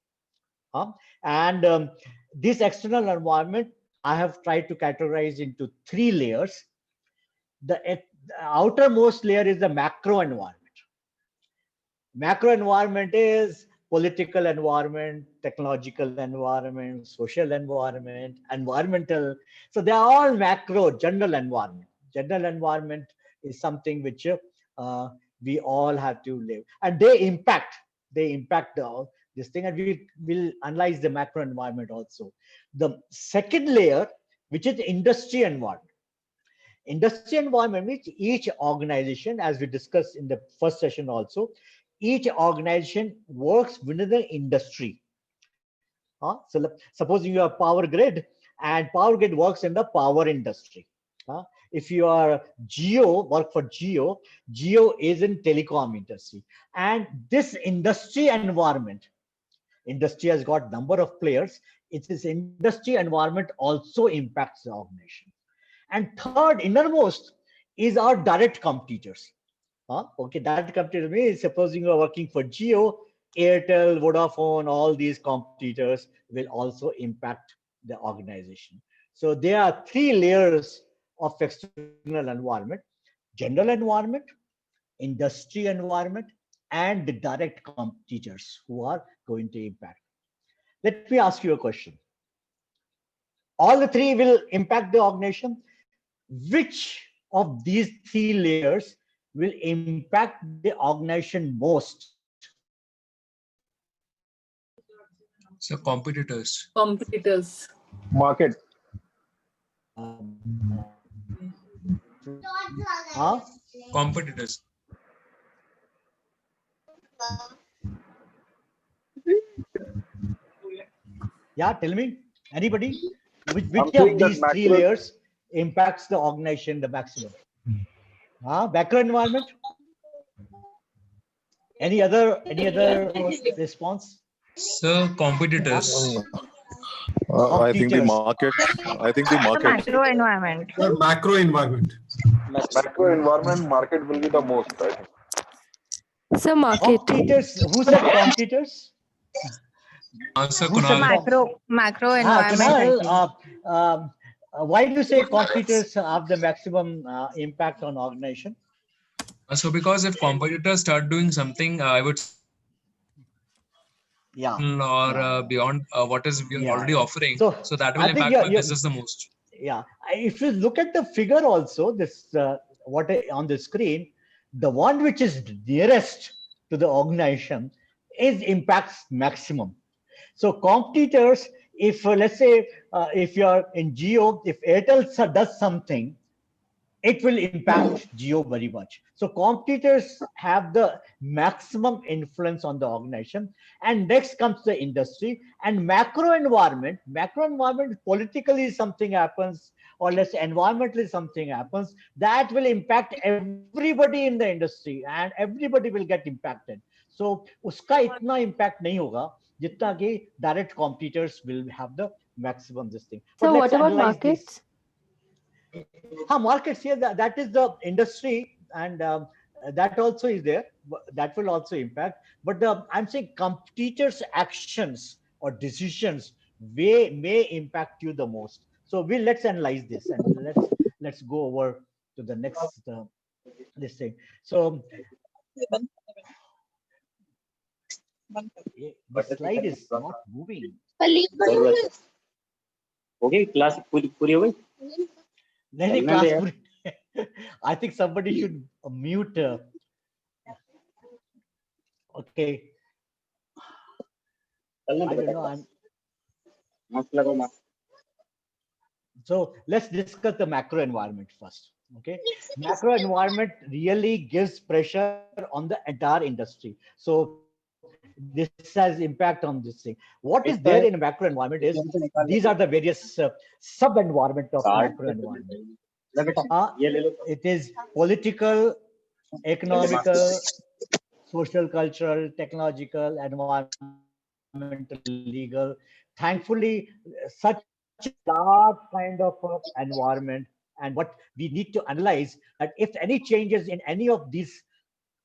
And this external environment, I have tried to categorize into three layers. The outermost layer is the macro environment. Macro environment is political environment, technological environment, social environment, environmental. So they are all macro, general environment. General environment is something which we all have to live, and they impact this thing, and we will analyze the macro environment also. The second layer, which is the industry environment. Industry environment means each organization, as we discussed in the first session also, each organization works within the industry. So supposing you have power grid, and power grid works in the power industry. If you are work for Geo is in telecom industry. And this industry environment, industry has got number of players. It's this industry environment also impacts the organization. And third, innermost, is our direct competitors. Okay, direct competitors means supposing you are working for Geo, Airtel, Vodafone, all these competitors will also impact the organization. So there are three layers of external environment: general environment, industry environment, and the direct competitors who are going to impact. Let me ask you a question. All the three will impact the organization. Which of these three layers will impact the organization most? So competitors. Competitors. Market. Competitors. Yeah, tell me. Anybody? Which I'm of saying that these three macro. layers impacts the organization the maximum? Macro environment? Any other response? So competitors. I think the Competitors. market. I think the market. Macro environment. The macro environment. Macro environment market will be the most, I think. So market. Competitors. Who said competitors? So Who said Kunal. Macro environment. Kunal, why do you say competitors have the maximum impact on organization? So because if competitors start doing something, I would beyond what is we are already offering, so that will impact my business the most. Yeah, if you look at the figure also, this on the screen, the one which is nearest to the organization is impacts maximum. So competitors, if let's say if you are in Geo, if Airtel does something, it will impact Geo very much. So competitors have the maximum influence on the organization. And next comes the industry and macro environment. Macro environment, politically something happens, or let's say environmentally something happens, that will impact everybody in the industry, and everybody will get impacted. So uska itna impact nahi hoga jitna ki direct competitors will have the maximum this thing. So what about markets? Markets here, that is the industry, and that also is there. That will also impact. But I'm saying competitors' actions or decisions may impact you the most. So let's analyze this, and let's go over to the next this thing. So the slide is not moving. Okay, class पूरी हो गई? नहीं, class पूरी. I think somebody should mute. Okay. I don't know. So let's discuss the macro environment first. Okay, macro environment really gives pressure on the entire industry. So this has impact on this thing. What is there in macro environment is these are the various sub environment of macro environment. It is political, economical, social, cultural, technological, environmental, legal. Thankfully, such a large kind of environment. And what we need to analyze that if any changes in any of these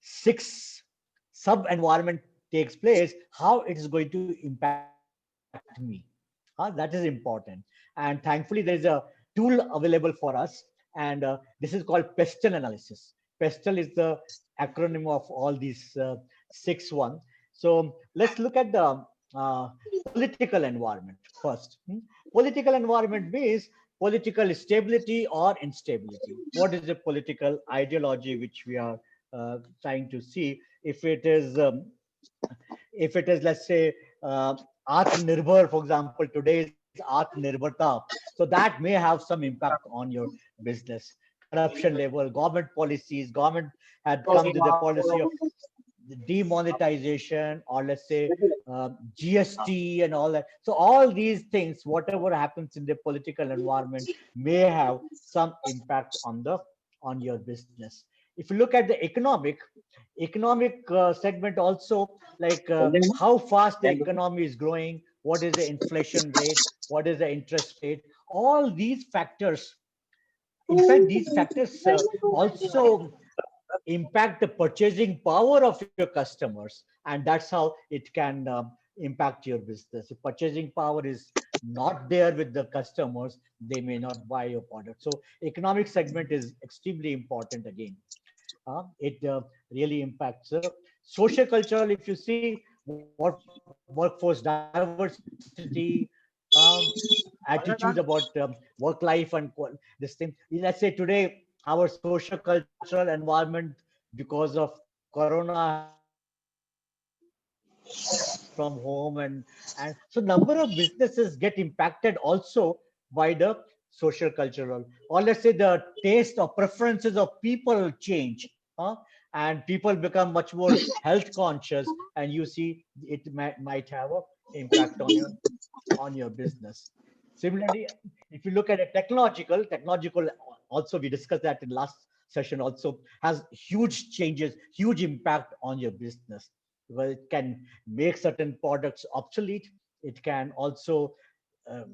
6 sub-environment takes place, how it is going to impact me. That is important. And thankfully, there is a tool available for us. And this is called PESTEL analysis. PESTEL is the acronym of all these 6 1. So let's look at the political environment first. Political environment means political stability or instability. What is the political ideology which we are trying to see? If it is, let's say, Atmanirbhar, for example, today's Atmanirbharta, so that may have some impact on your business. Corruption level, government policies, government had come to the policy of demonetization, or let's say GST and all that. So all these things, whatever happens in the political environment, may have some impact on your business. If you look at the economic segment also, like how fast the economy is growing, what is the inflation rate, what is the interest rate, all these factors. In fact, these factors also impact the purchasing power of your customers, and that's how it can impact your business. If purchasing power is not there with the customers, they may not buy your product. So economic segment is extremely important again. It really impacts social cultural. If you see workforce diversity, attitudes about work life and this thing. Let's say today our social cultural environment, because of corona, has changed. People are working from home, and so number of businesses get impacted also by the social cultural, or let's say the taste or preferences of people change. And people become much more health conscious, and you see it might have an impact on your business. Similarly, if you look at a technological also, we discussed that in last session, also has huge changes, huge impact on your business, because it can make certain products obsolete. It can also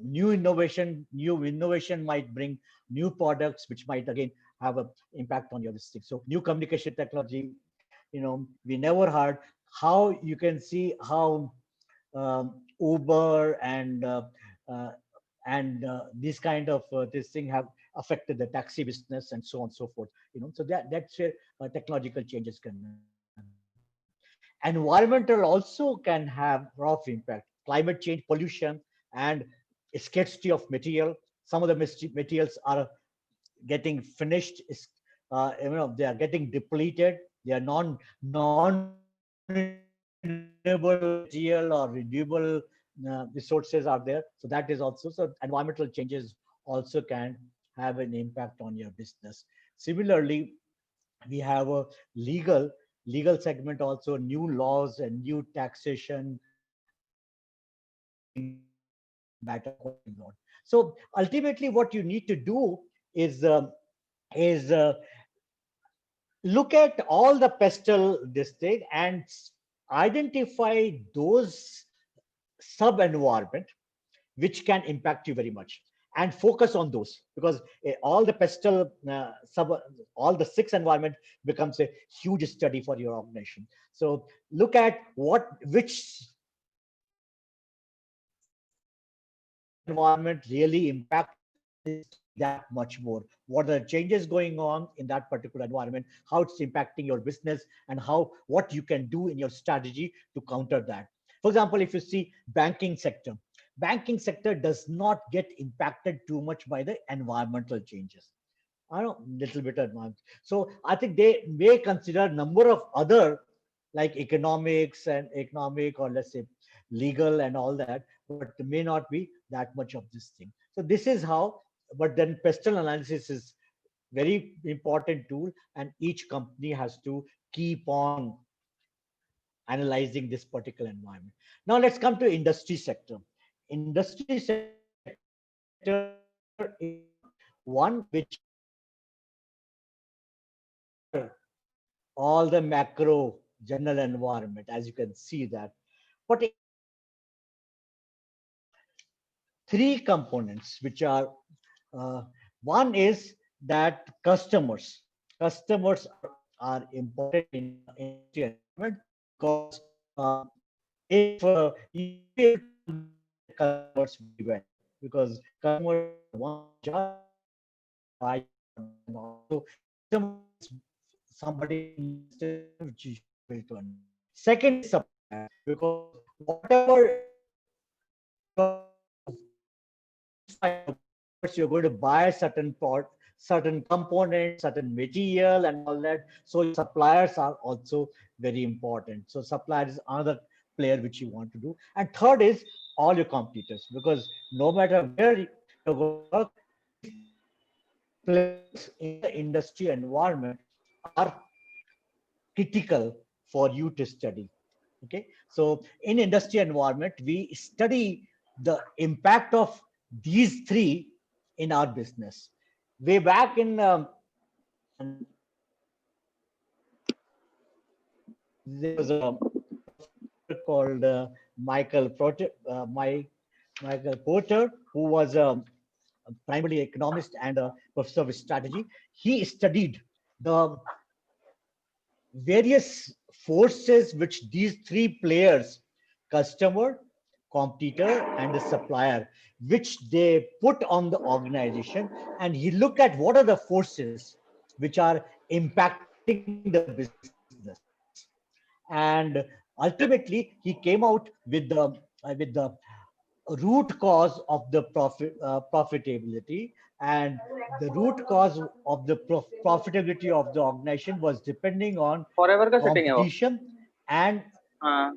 new innovation might bring new products which might again have an impact on your listing. So new communication technology, we never heard how you can see how Uber uh, and these kind of this thing have affected the taxi business and so on and so forth. So that's where technological changes can happen. Environmental also can have lot of impact. Climate change, pollution, and scarcity of material. Some of the materials are getting finished, they are getting depleted. They are non-renewable material or renewable resources are there. So that is also, so environmental changes also can have an impact on your business. Similarly, we have a legal segment also, new laws and new taxation being battered quite a lot. So ultimately what you need to do is is uh, look at all the pestle district and identify those sub environment which can impact you very much. and focus on those, because all the PESTEL all the 6 environment becomes a huge study for your organization. So look at which environment really impact that much more. What are the changes going on in that particular environment, how it's impacting your business, and what you can do in your strategy to counter that. For example, if you see banking sector does not get impacted too much by the environmental changes. I know, little bit advanced. So I think they may consider a number of other, like economics and economic, or let's say legal and all that, but may not be that much of this thing. So this is how, but then PESTEL analysis is very important tool, and each company has to keep on analyzing this particular environment. Now let's come to industry sector. Industry sector is one which all the macro general environment, as you can see that. But three components which are, one is that customers are important in industry environment, because if you customers very well, because customers are one job, buy, and also somebody which you should build to understand. Second is supplier, because whatever you're going to buy certain certain components, certain material, and all that. So suppliers are also very important. So supplier is another player which you want to do. And third is all your competitors, because no matter where you work, players in the industry environment are critical for you to study. Okay, so in industry environment, we study the impact of these three in our business. Way back in there was a professor called Michael Porter, who was a primarily economist and a professor of strategy. He studied the various forces which these three players, customer, competitor, and the supplier, which they put on the organization, and he looked at what are the forces which are impacting the business. And ultimately he came out with the root cause of the profitability, and the root cause of the profitability of the organization was depending on forever का setting है वो competition. And हाँ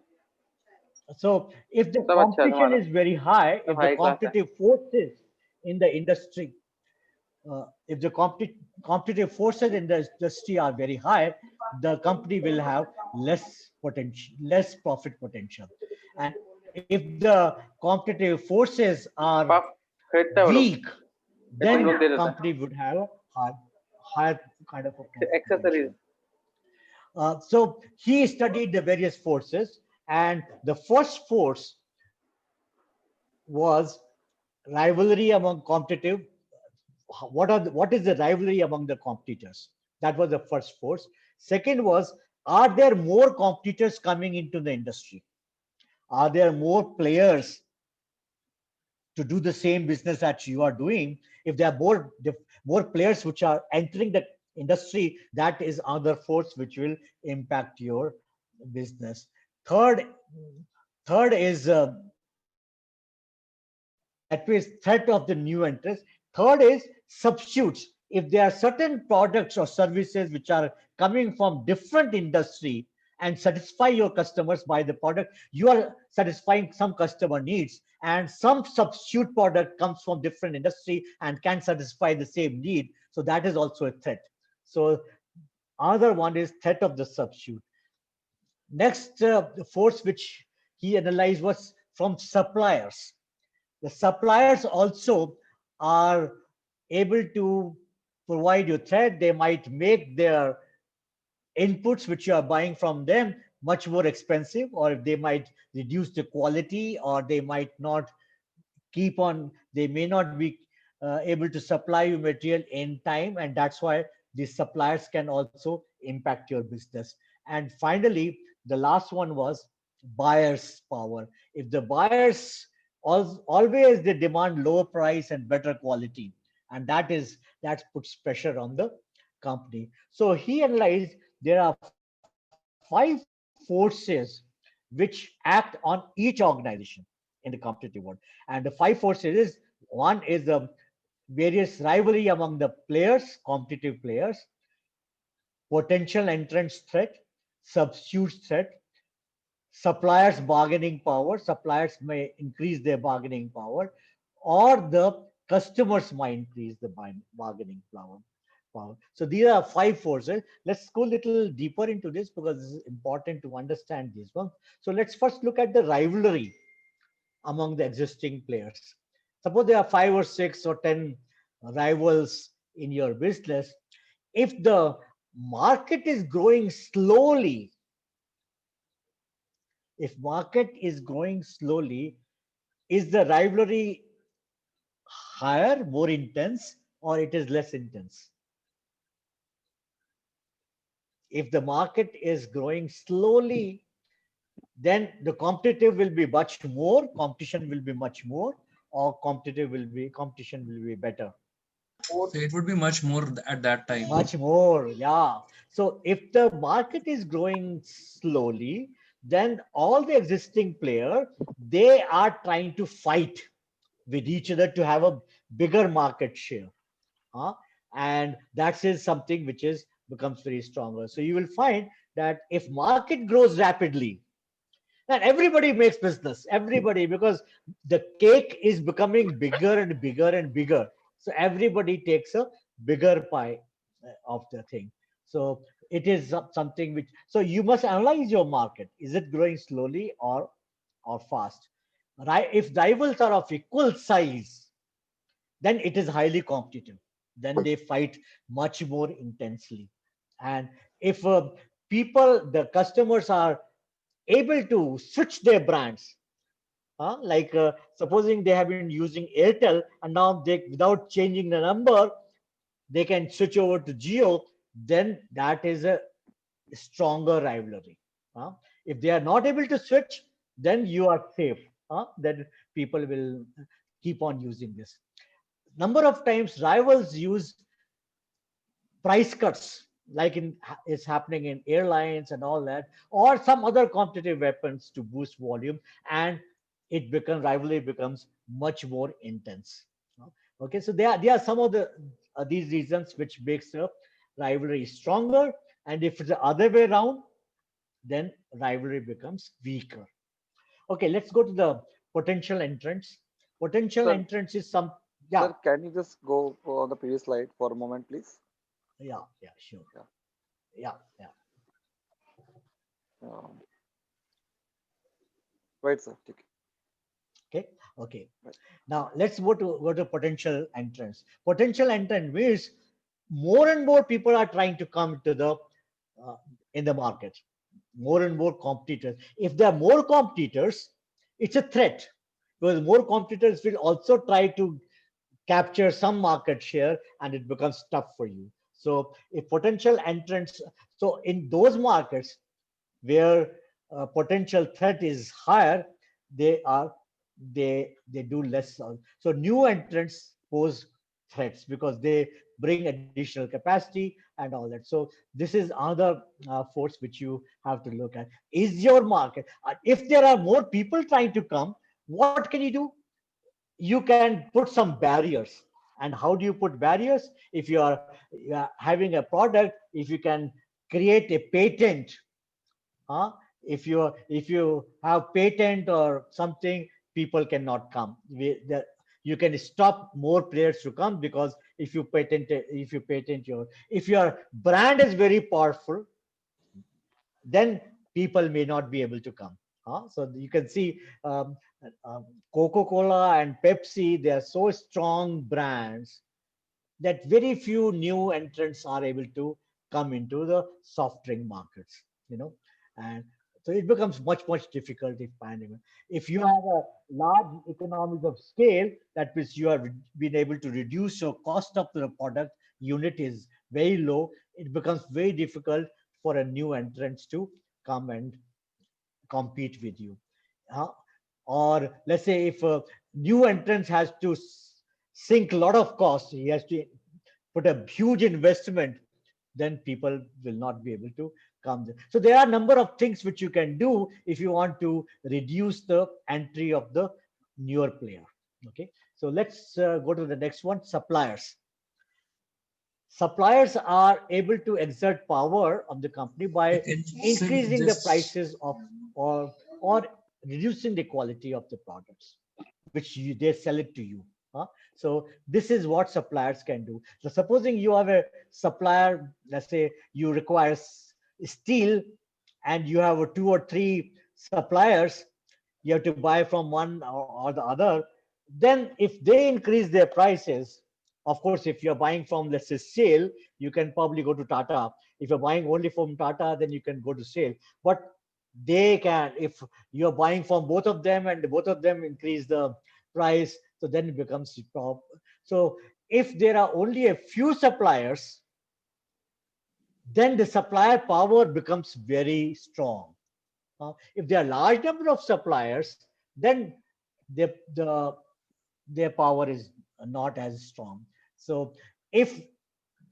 so if the सब अच्छा है competition तुम्हारा is very high, सब if the high class है competitive forces in the industry, if the competitive forces in the industry are very high, the company will have less potential, less profit potential. And if the competitive forces are puff खरीदता है वो लोग weak, ये तुम then लोग दे देता company would have a higher kind of a है profit accessories potential. So he studied the various forces, and the first force was rivalry among competitive. What is the rivalry among the competitors? That was the first force. Second was, are there more competitors coming into the industry? Are there more players to do the same business that you are doing? If there are more players which are entering the industry, that is other force which will impact your business. Third is that is threat of the new entrants. Third is substitutes. If there are certain products or services which are coming from different industry and satisfy your customers by the product, you are satisfying some customer needs, and some substitute product comes from different industry and can satisfy the same need. So that is also a threat. So another one is threat of the substitute. Next force which he analyzed was from suppliers. The suppliers also are able to provide you threat. They might make their inputs which you are buying from them much more expensive, or they might reduce the quality, or they might not they may not be able to supply you material in time, and that's why these suppliers can also impact your business. And finally, the last one was buyers power. If the buyers always they demand lower price and better quality, and that puts pressure on the company. So he analyzed there are 5 forces which act on each organization in the competitive world. And the 5 forces is, one is the various rivalry among the players, competitive players, potential entrance threat, substitute threat, suppliers bargaining power. Suppliers may increase their bargaining power, or the customers might increase the bargaining power. So these are 5 forces. Let's go a little deeper into this because this is important to understand this one. So let's first look at the rivalry among the existing players. Suppose there are 5 or 6 or 10 rivals in your business. If the market is growing slowly, if market is growing slowly, is the rivalry higher, more intense, or it is less intense? If the market is growing slowly, then the competitive will be much more, competition will be much more, or competition will be better. So it would be much more at that time. Much more, yeah. So if the market is growing slowly, then all the existing players, they are trying to fight with each other to have a bigger market share. Huh? And that is something which is becomes very stronger. So you will find that if market grows rapidly, then everybody makes business, everybody, because the cake is becoming bigger and bigger and bigger. So everybody takes a bigger pie of the thing. So it is something which, so you must analyze your market. Is it growing slowly or fast? Right? If rivals are of equal size, then it is highly competitive. Then they fight much more intensely. And if the customers are able to switch their brands, like supposing they have been using Airtel and now they, without changing the number, they can switch over to Geo, then that is a stronger rivalry. If they are not able to switch, then you are safe. Then people will keep on using this. Number of times rivals use price cuts, like is happening in airlines and all that, or some other competitive weapons to boost volume, and rivalry becomes much more intense. Okay, so there are some of these reasons which makes the rivalry stronger, and if it's the other way around, then rivalry becomes weaker. Okay, let's go to the potential entrants. Potential Sir, entrants is some, yeah, sir, can you just go on the previous slide for a moment, please? yeah, sure, Yeah. yeah. Um, right, sir. Take it. Okay. Right. Now let's go to potential entrants. Potential entrant means more and more people are trying to come to the in the market. More and more competitors. If there are more competitors, it's a threat, because more competitors will also try to capture some market share, and it becomes tough for you. So if potential entrants, so in those markets where potential threat is higher, they are they do less. So new entrants pose threats because they bring additional capacity and all that. So this is another force which you have to look at. Is your market, if there are more people trying to come, what can you do? You can put some barriers. And how do you put barriers? If you are having a product, if you can create a patent, if you have patent or something, people cannot come. You can stop more players to come, because if your brand is very powerful, then people may not be able to come. So you can see Coca-Cola and Pepsi, they are so strong brands that very few new entrants are able to come into the soft drink markets, and So it becomes much difficult if pandemic. If you have a large economies of scale, that means you have been able to reduce your cost of the product unit is very low. It becomes very difficult for a new entrant to come and compete with you. Uh, or let's say if a new entrant has to sink a lot of costs, he has to put a huge investment, then people will not be able to come there. So there are a number of things which you can do if you want to reduce the entry of the newer player. Okay, so let's go to the next one, suppliers. Suppliers are able to exert power on the company by increasing the prices of or reducing the quality of the products which they sell it to you. So this is what suppliers can do. So supposing you have a supplier, let's say you require steel and you have two or three suppliers, you have to buy from one or the other. Then if they increase their prices, of course, if you're buying from, let's say, SAIL, you can probably go to Tata. If you're buying only from Tata, then you can go to SAIL. But they can, if you're buying from both of them and both of them increase the price, so then it becomes a problem. So if there are only a few suppliers, then the supplier power becomes very strong. If there are large number of suppliers, then their power is not as strong. So if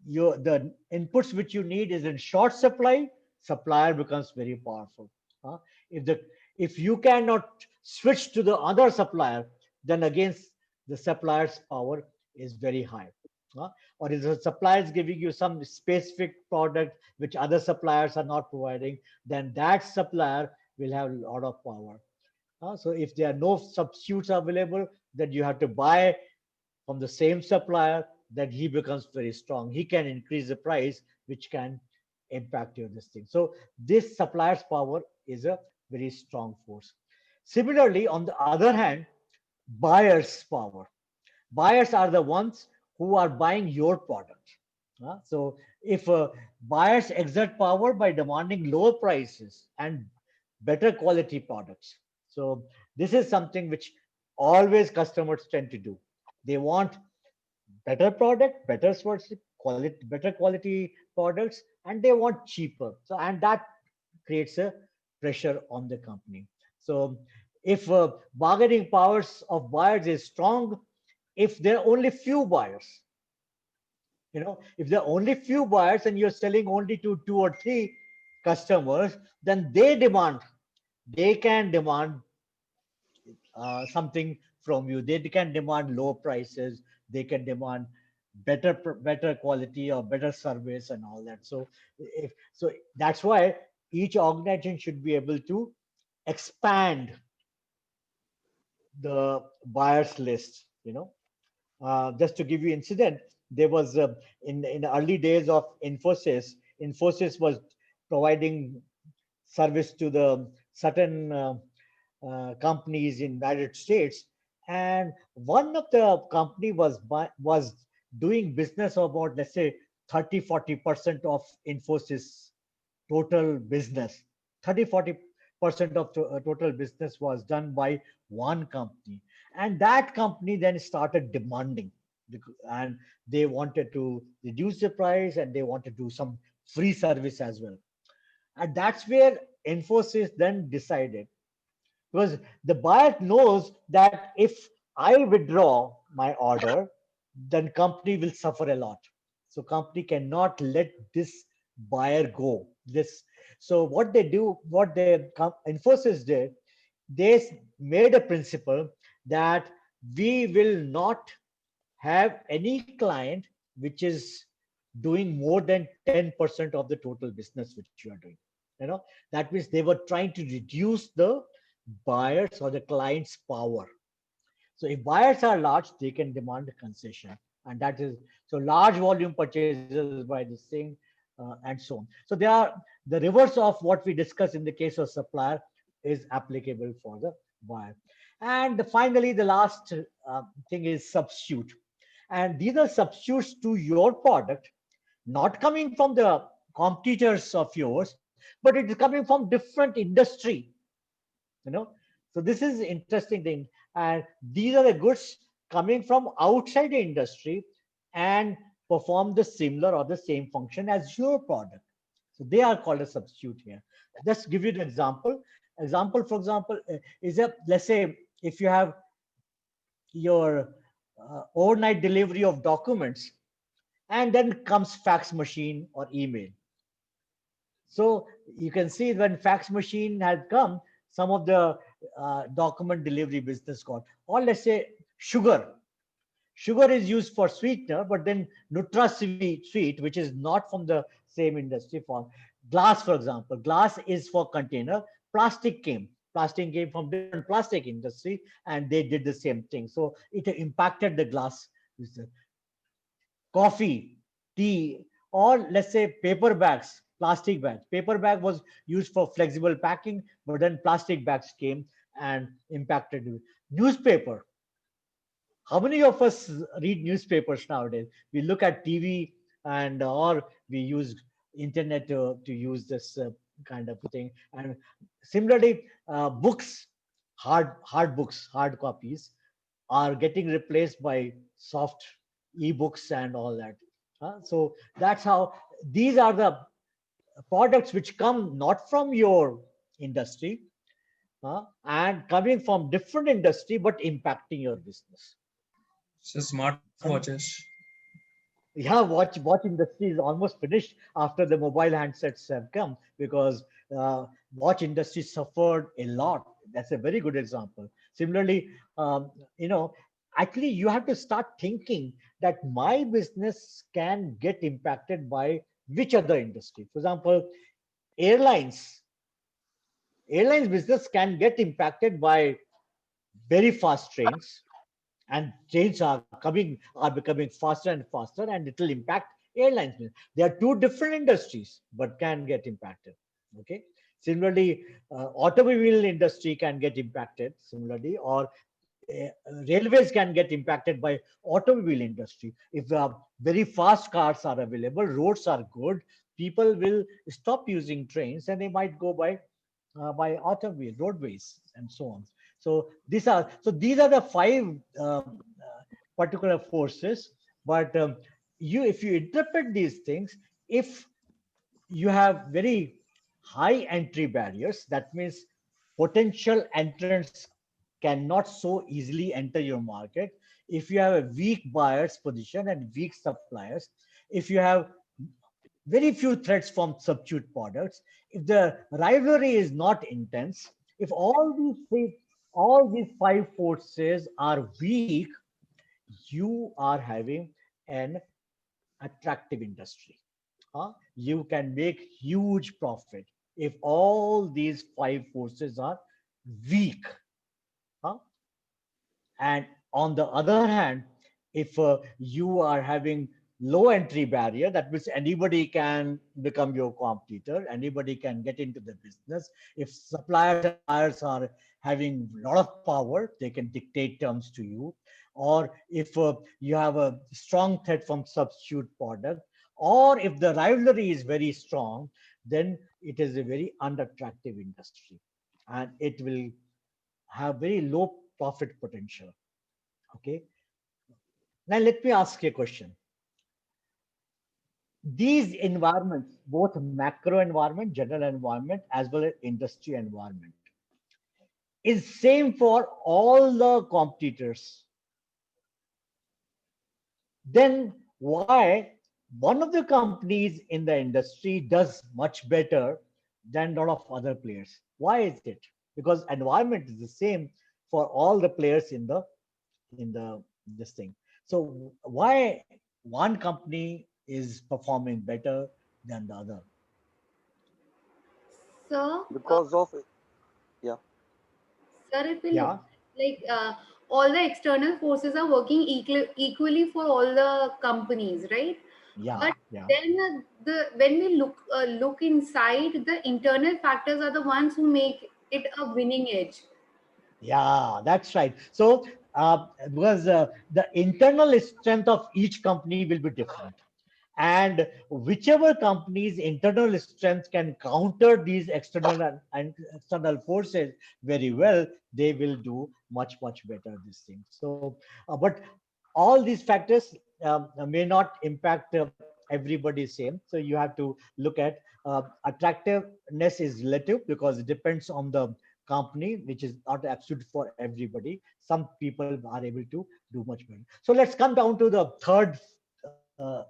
the inputs which you need is in short supply, supplier becomes very powerful. If the if you cannot switch to the other supplier, then again the supplier's power is very high. Or if the supplier is giving you some specific product which other suppliers are not providing, then that supplier will have a lot of power. So if there are no substitutes available, then you have to buy from the same supplier, that he becomes very strong. He can increase the price, which can impact your this thing. So this supplier's power is a very strong force. Similarly, on the other hand, buyers' power. Buyers are the ones who are buying your product. So if buyers exert power by demanding lower prices and better quality products. So this is something which always customers tend to do. They want better product, better quality products, and they want cheaper. So and that creates a pressure on the company. So if bargaining powers of buyers is strong, if there are only few buyers, if there are only few buyers and you're selling only to two or three customers, then they can demand something from you. They can demand low prices. They can demand better quality or better service and all that. So that's why each organization should be able to expand the buyers list. Just to give you incident, there was in the early days of Infosys was providing service to the certain companies in United States, and one of the company was doing business about, let's say, 30-40% of Infosys total business. 30-40% of total business was done by one company, and that company then started demanding, and they wanted to reduce the price and they wanted to do some free service as well. And that's where Infosys then decided, because the buyer knows that if I withdraw my order, then company will suffer a lot. So company cannot let this buyer go. So what Infosys did, they made a principle that we will not have any client which is doing more than 10% of the total business which you are doing. That means they were trying to reduce the buyers or the client's power. So if buyers are large, they can demand a concession, and that is so large volume purchases by the same and so on. So they are the reverse of what we discussed in the case of supplier is applicable for the buyer. And finally, the last thing is substitute, and these are substitutes to your product, not coming from the competitors of yours, but it is coming from different industry, you know. So this is interesting thing, and these are the goods coming from outside the industry and perform the similar or the same function as your product. So they are called a substitute here. Just give you an example. Example, for example, is a, let's say if you have your overnight delivery of documents, and then comes fax machine or email. So you can see when fax machine had come, some of the document delivery business got, or let's say sugar. Sugar is used for sweetener, but then Sweet, which is not from the same industry, for glass, for example. Glass is for container. Plastic came. Plastic came from different plastic industry, and they did the same thing. So it impacted the glass business. Coffee, tea, or let's say paper bags, plastic bags. Paper bag was used for flexible packing, but then plastic bags came and impacted it. Newspaper. How many of us read newspapers nowadays? We look at TV, and or we use internet to use this kind of thing. And similarly, books, hard books, hard copies are getting replaced by soft ebooks and all that. So that's how these are the products which come not from your industry, and coming from different industry but impacting your business. So smartwatches. Yeah, watch industry is almost finished after the mobile handsets have come, because watch industry suffered a lot. That's a very good example. Similarly, you know, actually you have to start thinking that my business can get impacted by which other industry. For example, airlines. Airlines business can get impacted by very fast trains, and trains are becoming faster and faster, and it will impact airlines. They are two different industries but can get impacted. Okay. Similarly, automobile industry can get impacted similarly, or uh, railways can get impacted by automobile industry. If very fast cars are available, roads are good, people will stop using trains and they might go by automobile roadways and so on. So these are the five particular forces. But if you interpret these things, if you have very high entry barriers, that means potential entrants cannot so easily enter your market. If you have a weak buyer's position and weak suppliers, if you have very few threats from substitute products, if the rivalry is not intense, if all these five forces are weak, you are having an attractive industry. You can make huge profit if all these five forces are weak. Huh? And on the other hand, if you are having low entry barrier, that means anybody can become your competitor, anybody can get into the business. If suppliers and buyers are having a lot of power, they can dictate terms to you. Or if you have a strong threat from substitute product, or if the rivalry is very strong, then it is a very unattractive industry, and it will have very low profit potential. Okay. Now let me ask you a question. These environments, both macro environment, general environment, as well as industry environment, is same for all the competitors. Then why one of the companies in the industry does much better than a lot of other players? Why is it? Because environment is the same for all the players in the this thing. So why one company is performing better than the other? So, Because of, yeah. sir, if we look Yeah, like all the external forces are working equally for all the companies, right? yeah, But yeah. then the when we look inside, the internal factors are the ones who make it a winning edge. Yeah, that's right. So, because the internal strength of each company will be different, And whichever company's internal strength can counter these external and external forces very well, they will do much, much better these things. So, but all these factors may not impact everybody same. So you have to look at attractiveness is relative because it depends on the company, which is not absolute for everybody. Some people are able to do much better. So let's come down to the third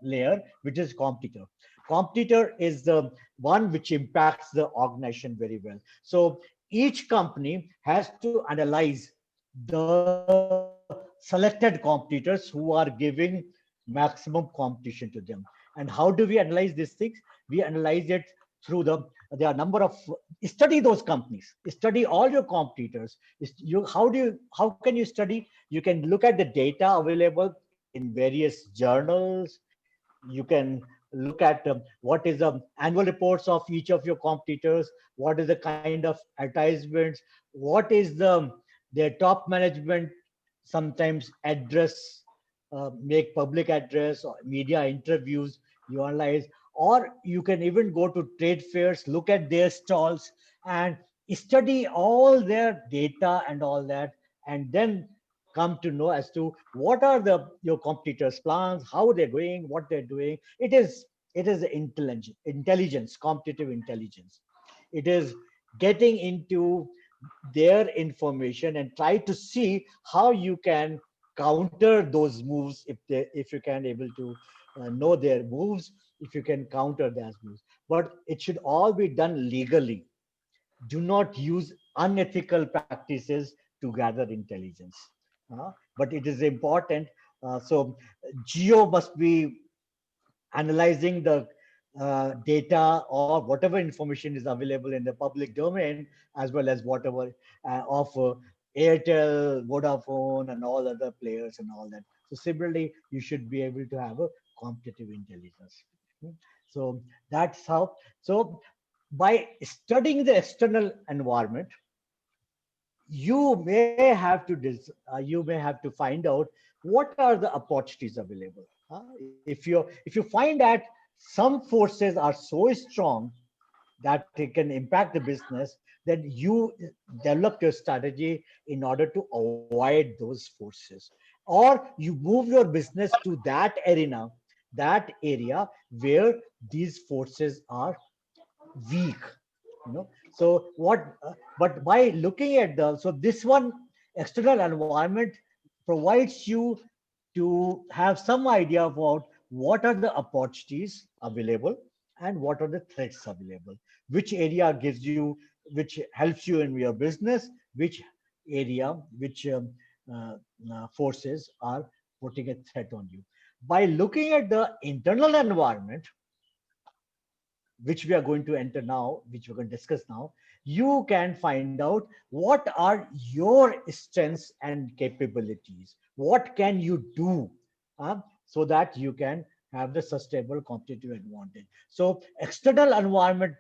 layer, which is competitor. Competitor is the one which impacts the organization very well. So each company has to analyze the selected competitors who are giving maximum competition to them. And how do we analyze these things? We analyze it through there are number of study those companies, study all your competitors. How can you study? You can look at the data available in various journals. You can look at what is the annual reports of each of your competitors, what is the kind of advertisements, what is their top management sometimes address, make public address or media interviews, you analyze. Or you can even go to trade fairs, look at their stalls and study all their data and all that, and then come to know as to what are the your competitors plans, how they're doing, what they're doing. It is intelligence, competitive intelligence. It is getting into their information and try to see how you can counter those moves. If you can able to know their moves, if you can counter those moves. But it should all be done legally. Do not use unethical practices to gather intelligence. But it is important. So geo must be analyzing the data or whatever information is available in the public domain, as well as whatever of Airtel, Vodafone, and all other players and all that. So similarly, you should be able to have a competitive intelligence. Hmm. So that's how. So by studying the external environment, you may have to find out what are the opportunities available. If you find that some forces are so strong that it can impact the business, then you develop your strategy in order to avoid those forces, or you move your business to that arena, that area where these forces are weak. So what but by looking at the so this one, external environment provides you to have some idea about what are the opportunities available and what are the threats available, which area gives you, which helps you in your business, which area, which forces are putting a threat on you. By looking at the internal environment, which we are going to enter now, which we're going to discuss now, you can find out what are your strengths and capabilities. What can you do so that you can have the sustainable competitive advantage. So external environment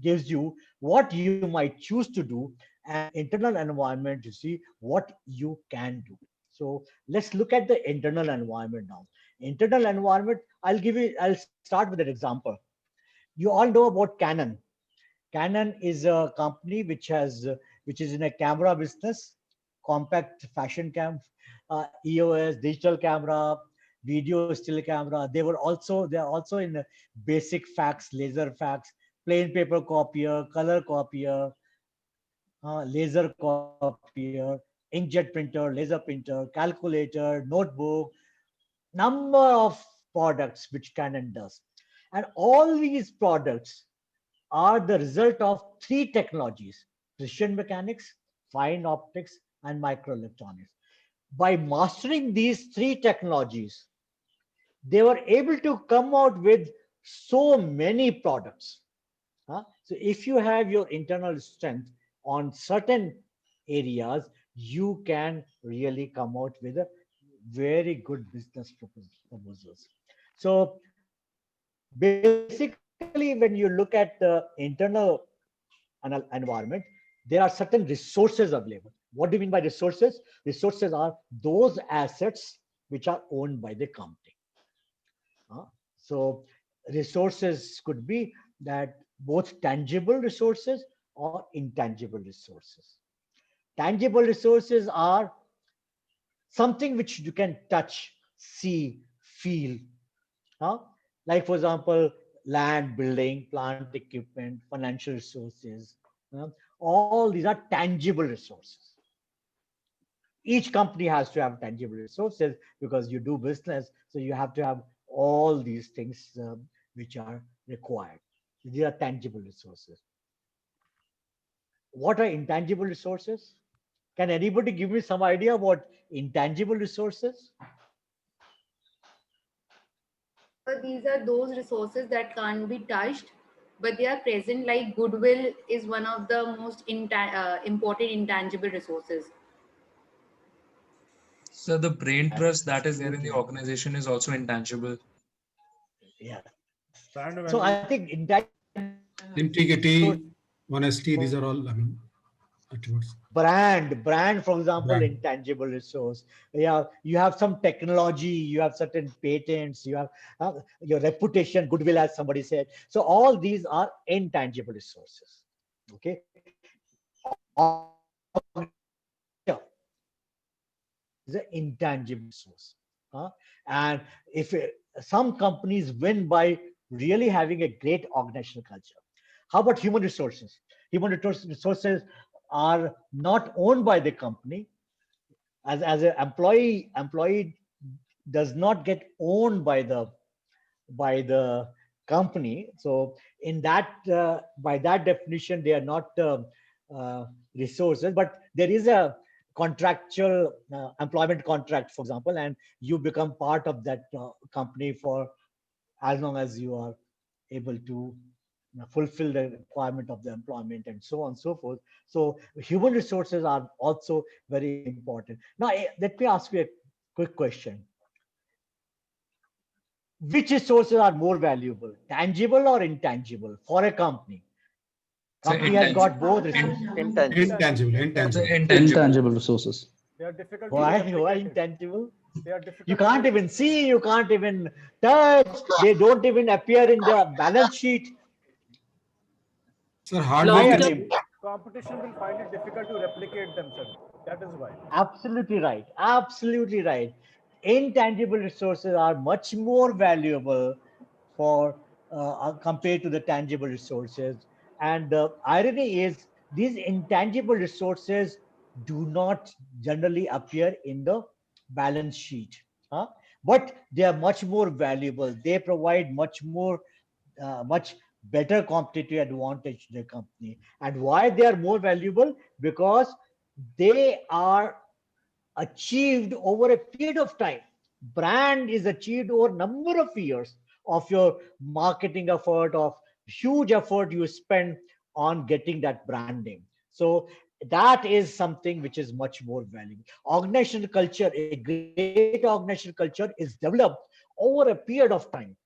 gives you what you might choose to do, and internal environment to see what you can do. So let's look at the internal environment now. Internal environment, I'll start with an example. You all know about Canon. Canon is a company which is in a camera business, compact fashion cam, EOS, digital camera, video still camera. They are also in basic fax, laser fax, plain paper copier, color copier, laser copier, inkjet printer, laser printer, calculator, notebook, number of products which Canon does. And all these products are the result of three technologies: precision mechanics, fine optics, and microelectronics. By mastering these three technologies, they were able to come out with so many products. So if you have your internal strength on certain areas, you can really come out with a very good business proposals. So basically, when you look at the internal environment, there are certain resources available. What do you mean by resources? Resources are those assets which are owned by the company. So resources could be that both tangible resources or intangible resources. Tangible resources are something which you can touch, see, feel. Huh? Like, for example, land, building, plant equipment, financial resources. All these are tangible resources. Each company has to have tangible resources because you do business. So you have to have all these things which are required. These are tangible resources. What are intangible resources? Can anybody give me some idea what intangible resources? So these are those resources that can't be touched, but they are present. Like goodwill is one of the most important intangible resources. So the brain trust that is there in the Absolutely. organization is also intangible. Yes. Brand So I value, think intangible integrity, honesty, these are all, I mean, attributes. brand, for example, Brand. intangible resource. Yeah, you have some technology, you have certain patents, you have your reputation, goodwill, as somebody said. So all these are intangible resources. Okay. Is an intangible resource. And if some companies win by really having a great organizational culture. How about human resources? Resources are not owned by the company. As an employee does not get owned by the company. So in that by that definition, they are not resources, but there is a contractual employment contract, for example, and you become part of that company for as long as you are able to fulfill the requirement of the employment and so on and so forth. So human resources are also very important. Now, let me ask you a quick question. Which resources are more valuable, tangible or intangible for a company? So Company has intangible. got both resources. Intangible. So Intangible. intangible. Intangible resources. They are difficult to Why replicate. intangible? They are You difficult can't to. even see, you can't even touch, they don't even appear in the balance sheet. Sir, hard Why, work Long is. term. Alim? Competition will find it difficult to replicate themselves. That is why. Absolutely right. Absolutely right. Intangible resources are much more valuable for compared to the tangible resources. And the irony is, these intangible resources do not generally appear in the balance sheet, huh? But they are much more valuable. They provide much better competitive advantage to the company. And why they are more valuable? Because they are achieved over a period of time. Brand is achieved over a number of years of your marketing effort, of huge effort you spend on getting that branding. So that is something which is much more valuable. Organizational culture, a great organizational culture is developed over a period of time.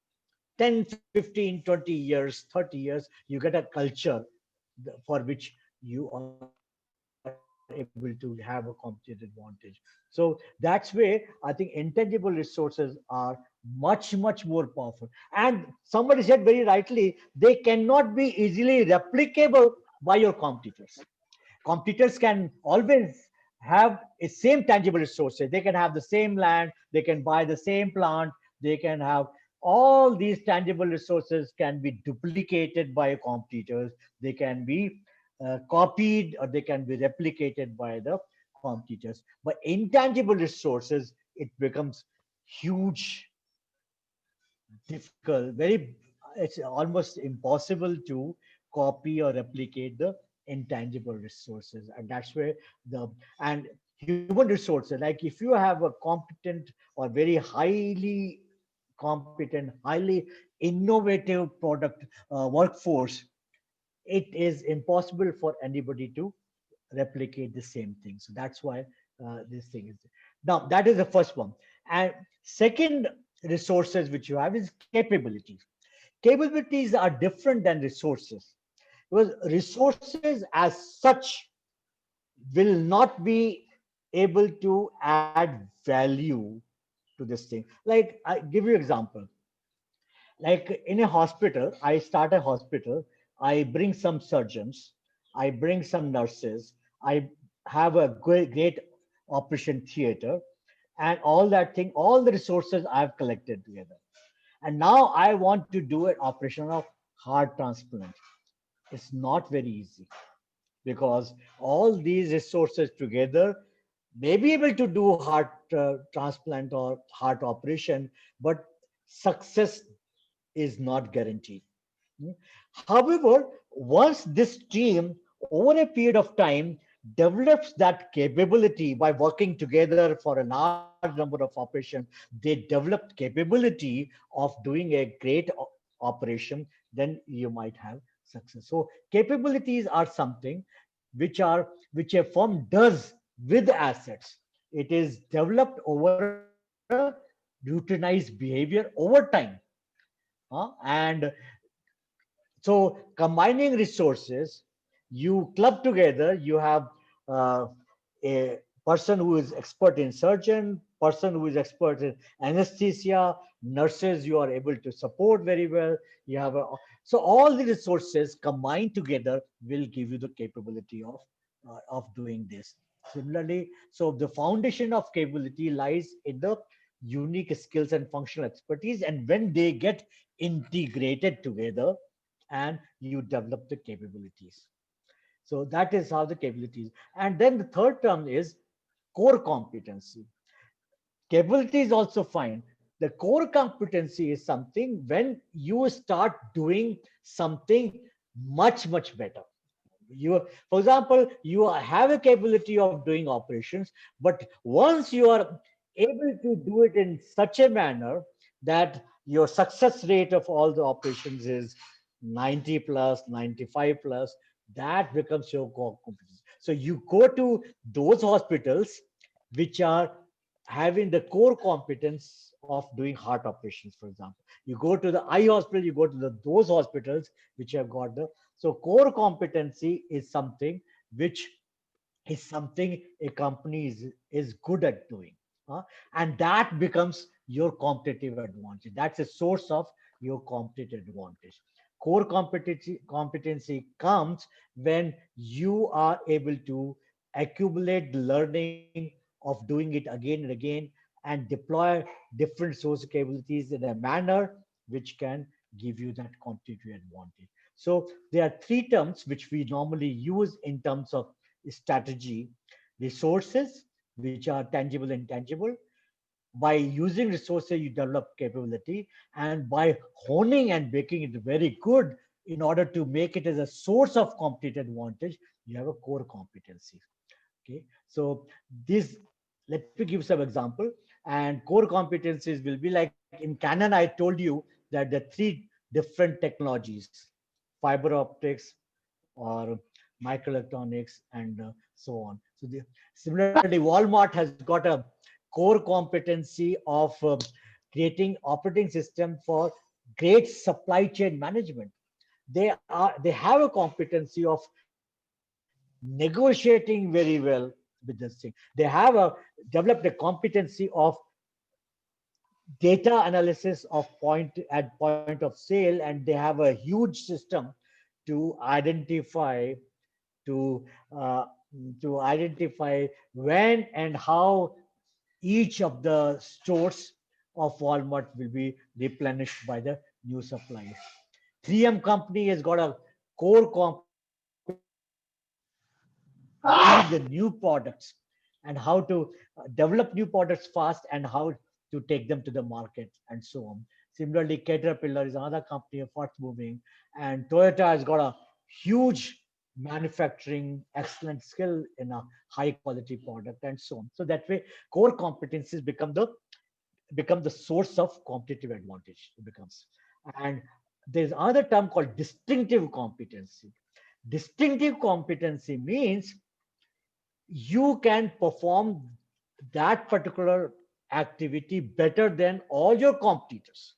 10, 15, 20 years, 30 years, you get a culture for which you are able to have a competitive advantage. So that's where I think intangible resources are much more powerful. And somebody said very rightly, they cannot be easily replicable by your competitors. Competitors can always have a same tangible resources. They can have the same land, they can buy the same plant, they can have all these tangible resources can be duplicated by competitors. They can be copied or they can be replicated by the competitors. But intangible resources, it becomes huge, difficult, very, it's almost impossible to copy or replicate the intangible resources. And that's where the, and human resources, like if you have a competent or very highly competent, highly innovative product workforce, it is impossible for anybody to replicate the same thing. So that's why this thing is. Now, that is the first one. And second resources which you have is capabilities. Capabilities are different than resources, because resources as such will not be able to add value to this thing. Like I give you example. like in a hospital, I start a hospital, I bring some surgeons, I bring some nurses, I have a great operation theater, and all that thing, all the resources I've collected together. And now I want to do an operation of heart transplant. It's not very easy because all these resources together may be able to do heart transplant or heart operation, but success is not guaranteed. Hmm. However, once this team over a period of time develops that capability by working together for a large number of operations, they developed capability of doing a great operation, then you might have success. So capabilities are something which a firm does with assets. It is developed over a routinized behavior over time. And so combining resources, you club together, you have uh, a person who is expert in surgeon, person who is expert in anesthesia, nurses you are able to support very well. You have so all the resources combined together will give you the capability of doing this. Similarly, so the foundation of capability lies in the unique skills and functional expertise, and when they get integrated together, and you develop the capabilities. So that is how the capabilities. And then the third term is core competency. Capability is also fine. The core competency is something when you start doing something much better. You, for example, you have a capability of doing operations, but once you are able to do it in such a manner that your success rate of all the operations is 90 plus, 95 plus, that becomes your core competence. So you go to those hospitals which are having the core competence of doing heart operations, for example. You go to the eye hospital, you go to those hospitals which have got the, so core competency is something which is something a company is good at doing. And that becomes your competitive advantage. That's a source of your competitive advantage. Core competency comes when you are able to accumulate the learning of doing it again and again and deploy different source capabilities in a manner which can give you that competitive advantage. So there are three terms which we normally use in terms of strategy: resources, which are tangible and intangible. By using resources, you develop capability, and by honing and making it very good in order to make it as a source of competitive advantage, you have a core competency. Okay, so this, let me give some example. And core competencies will be like in Canon, I told you that the three different technologies: fiber optics or microelectronics and so on. So similarly, Walmart has got a core competency of creating operating system for great supply chain management. They have a competency of negotiating very well with this thing. They have developed a competency of data analysis of point of sale, and they have a huge system to identify to uh, to identify when and how each of the stores of Walmart will be replenished by the new supplies. 3M company has got a core competency of finding the new products and how to develop new products fast and how to take them to the market and so on. Similarly, Caterpillar is another company of fast moving, and Toyota has got a huge manufacturing excellent skill in a high quality product and so on. So that way, core competencies become the source of competitive advantage. It becomes, and there's another term called distinctive competency. Distinctive competency means you can perform that particular activity better than all your competitors.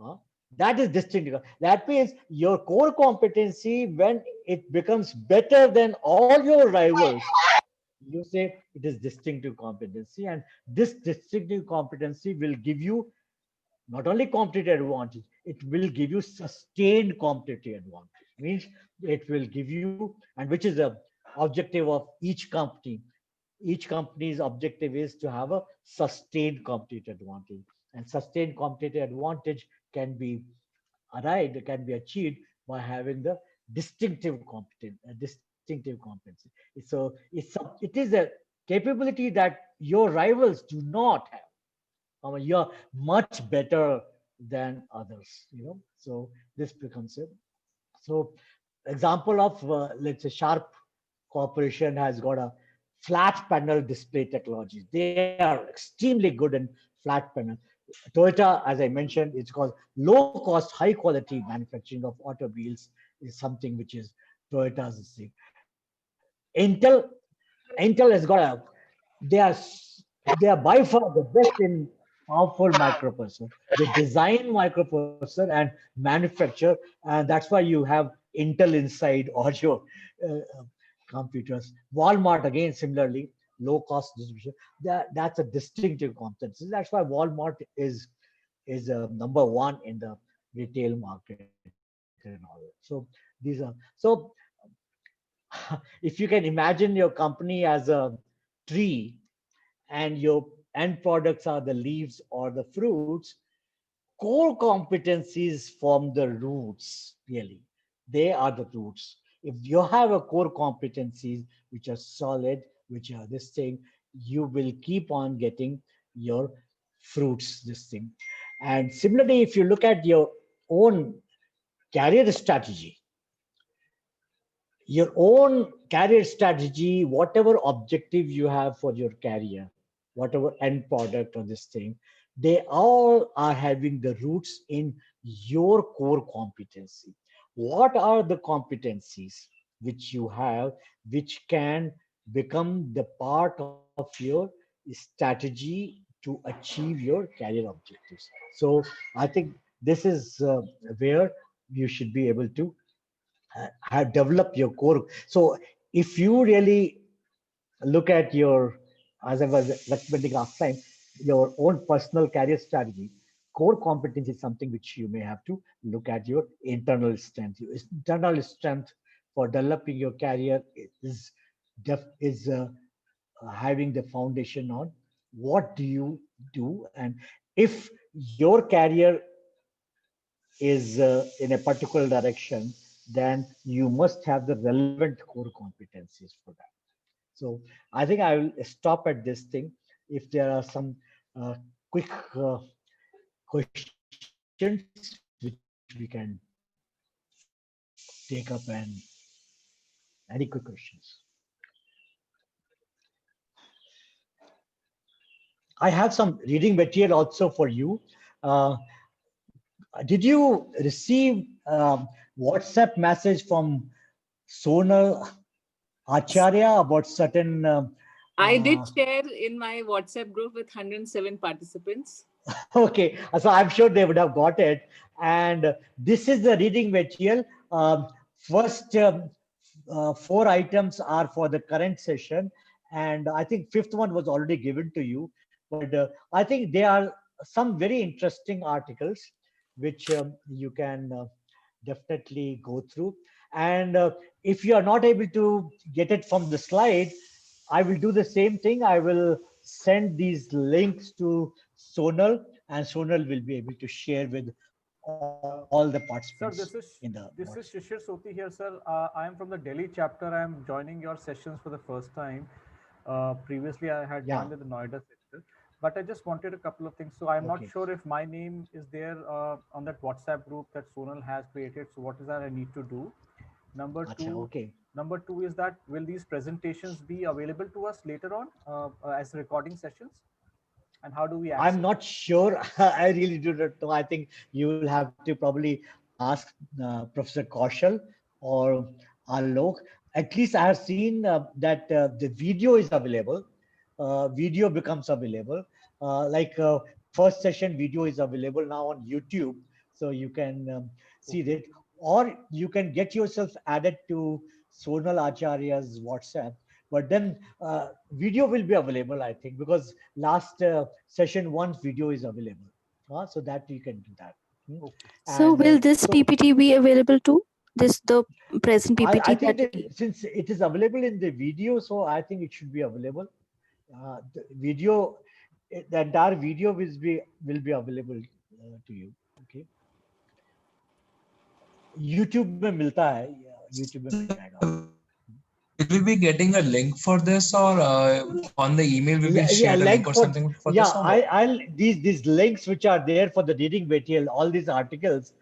Uh, that is distinctive. That means your core competency, when it becomes better than all your rivals, you say it is distinctive competency. And this distinctive competency will give you not only competitive advantage, it will give you sustained competitive advantage. Means it will give you, and which is the objective of each company. Each company's objective is to have a sustained competitive advantage, and sustained competitive advantage can be arrived, can be achieved by having the distinctive competency. It is a capability that your rivals do not have. I mean, you're much better than others, So this becomes a, so example of let's say Sharp Corporation has got a flat panel display technology. They are extremely good in flat panel. Toyota, as I mentioned, it's called low cost, high quality manufacturing of automobiles is something which is Toyota's thing. Intel has got a, they are they are by far the best in powerful microprocessor. They design microprocessor and manufacture, and that's why you have Intel inside all your computers. Walmart again similarly, low cost distribution. That's a distinctive competency. That's why Walmart is number one in the retail market and all that. So these are so if you can imagine your company as a tree and your end products are the leaves or the fruits, core competencies form the roots, really. They are the roots. If you have a core competencies which are solid, which are this thing, you will keep on getting your fruits, this thing. And similarly, if you look at your own career strategy, your own career strategy, whatever objective you have for your career, whatever end product or this thing, they all are having the roots in your core competency. What are the competencies which you have, which can become the part of your strategy to achieve your career objectives? So I think this is where you should be able to have developed your core. So if you really look at your, as I was recommending last time, your own personal career strategy, core competence is something which you may have to look at your internal strength. Your internal strength for developing your career is having the foundation on what do you do, and if your career is in a particular direction, then you must have the relevant core competencies for that. So I think I will stop at this thing. If there are some quick questions which we can take up, and any quick questions. I have some reading material also for you. Uh, did you receive WhatsApp message from Sonal Acharya about certain? I did share in my WhatsApp group with 107 participants. Okay, so I'm sure they would have got it. And this is the reading material. First 4 items are for the current session, and I think 5th one was already given to you. But I think there are some very interesting articles which you can definitely go through. And if you are not able to get it from the slide, I will do the same thing. I will send these links to Sonal, and Sonal will be able to share with all the participants Sir, in the this is Shishir Soti here, sir. I am from the Delhi chapter. I am joining your sessions for the first time. Previously, I had joined in the Noida sector, but I just wanted a couple of things. So I'm not sure if my name is there on that WhatsApp group that Sonal has created. So what is that I need to do? Number two is that will these presentations be available to us later on as recording sessions? And how do we access? I'm not sure. I really do not know. I think you will have to probably ask Professor Kaushal or Alok. At least I have seen that the video is available. Video becomes available. First session video is available now on YouTube, so you can see that. Or you can get yourself added to Sonal Acharya's WhatsApp. But then video will be available, I think, because last session 1's video is available. So that you can do that. So will this PPT be available too? The present PPT I think that since it is available in the video, so I think it should be available. The video, the entire video will be available to you. Okay. YouTube में मिलता है, YouTube में मिल जाएगा. Will we be getting a link for this, or on the email we will share a link or something for this? I'll these links which are there for the reading material, all these articles,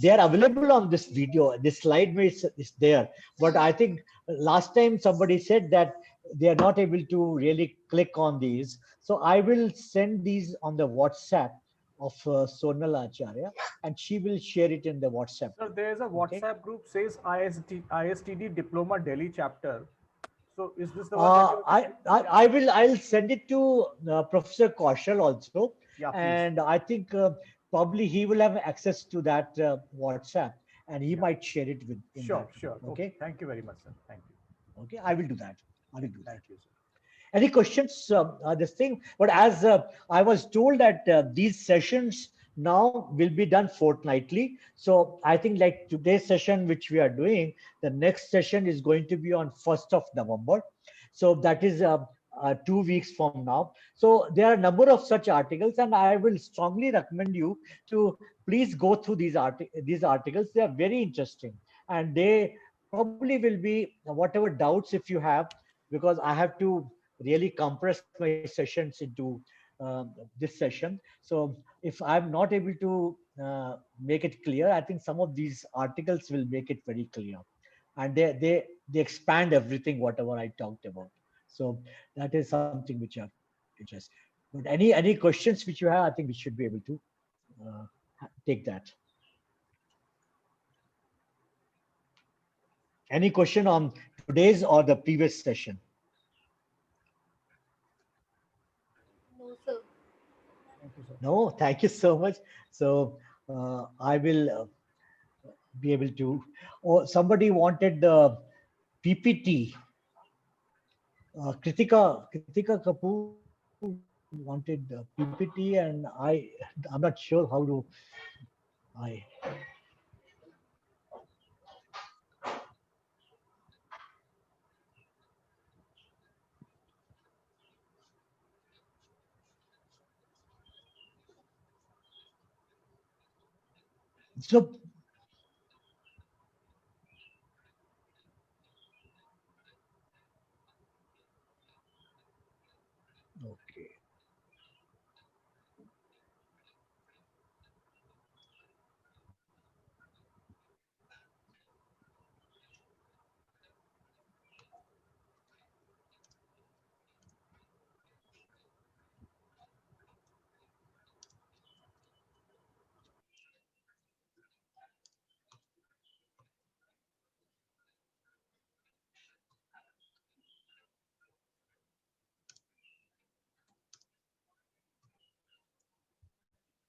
they are available on this video. This slide is there, but I think last time somebody said that they are not able to really click on these. So I will send these on the WhatsApp of Sonal Acharya, and she will share it in the WhatsApp. So there's a WhatsApp group says ISTD Diploma Delhi chapter. So is this the one that I'll send it to Professor Kaushal also. Yeah, please. And I think probably he will have access to that WhatsApp, and he might share it with. Sure. Okay. Thank you very much, sir. Thank you. Okay, I will do that. Thank you, sir. Any questions? This thing, but as I was told that these sessions now will be done fortnightly. So I think like today's session, which we are doing, the next session is going to be on 1st of November. So that is 2 weeks from now. So there are a number of such articles, and I will strongly recommend you to please go through these articles. They are very interesting, and they probably will be whatever doubts if you have, because I have to really compress my sessions into this session. So if I'm not able to make it clear, I think some of these articles will make it very clear, and they expand everything whatever I talked about. So that is something which are interesting. But any questions which you have, I think we should be able to take that. Any question on today's or the previous session? No, sir. No, thank you so much. So I will be able to. Oh, somebody wanted the PPT. Kritika Kapoor wanted the PPT, and I'm not sure how to. So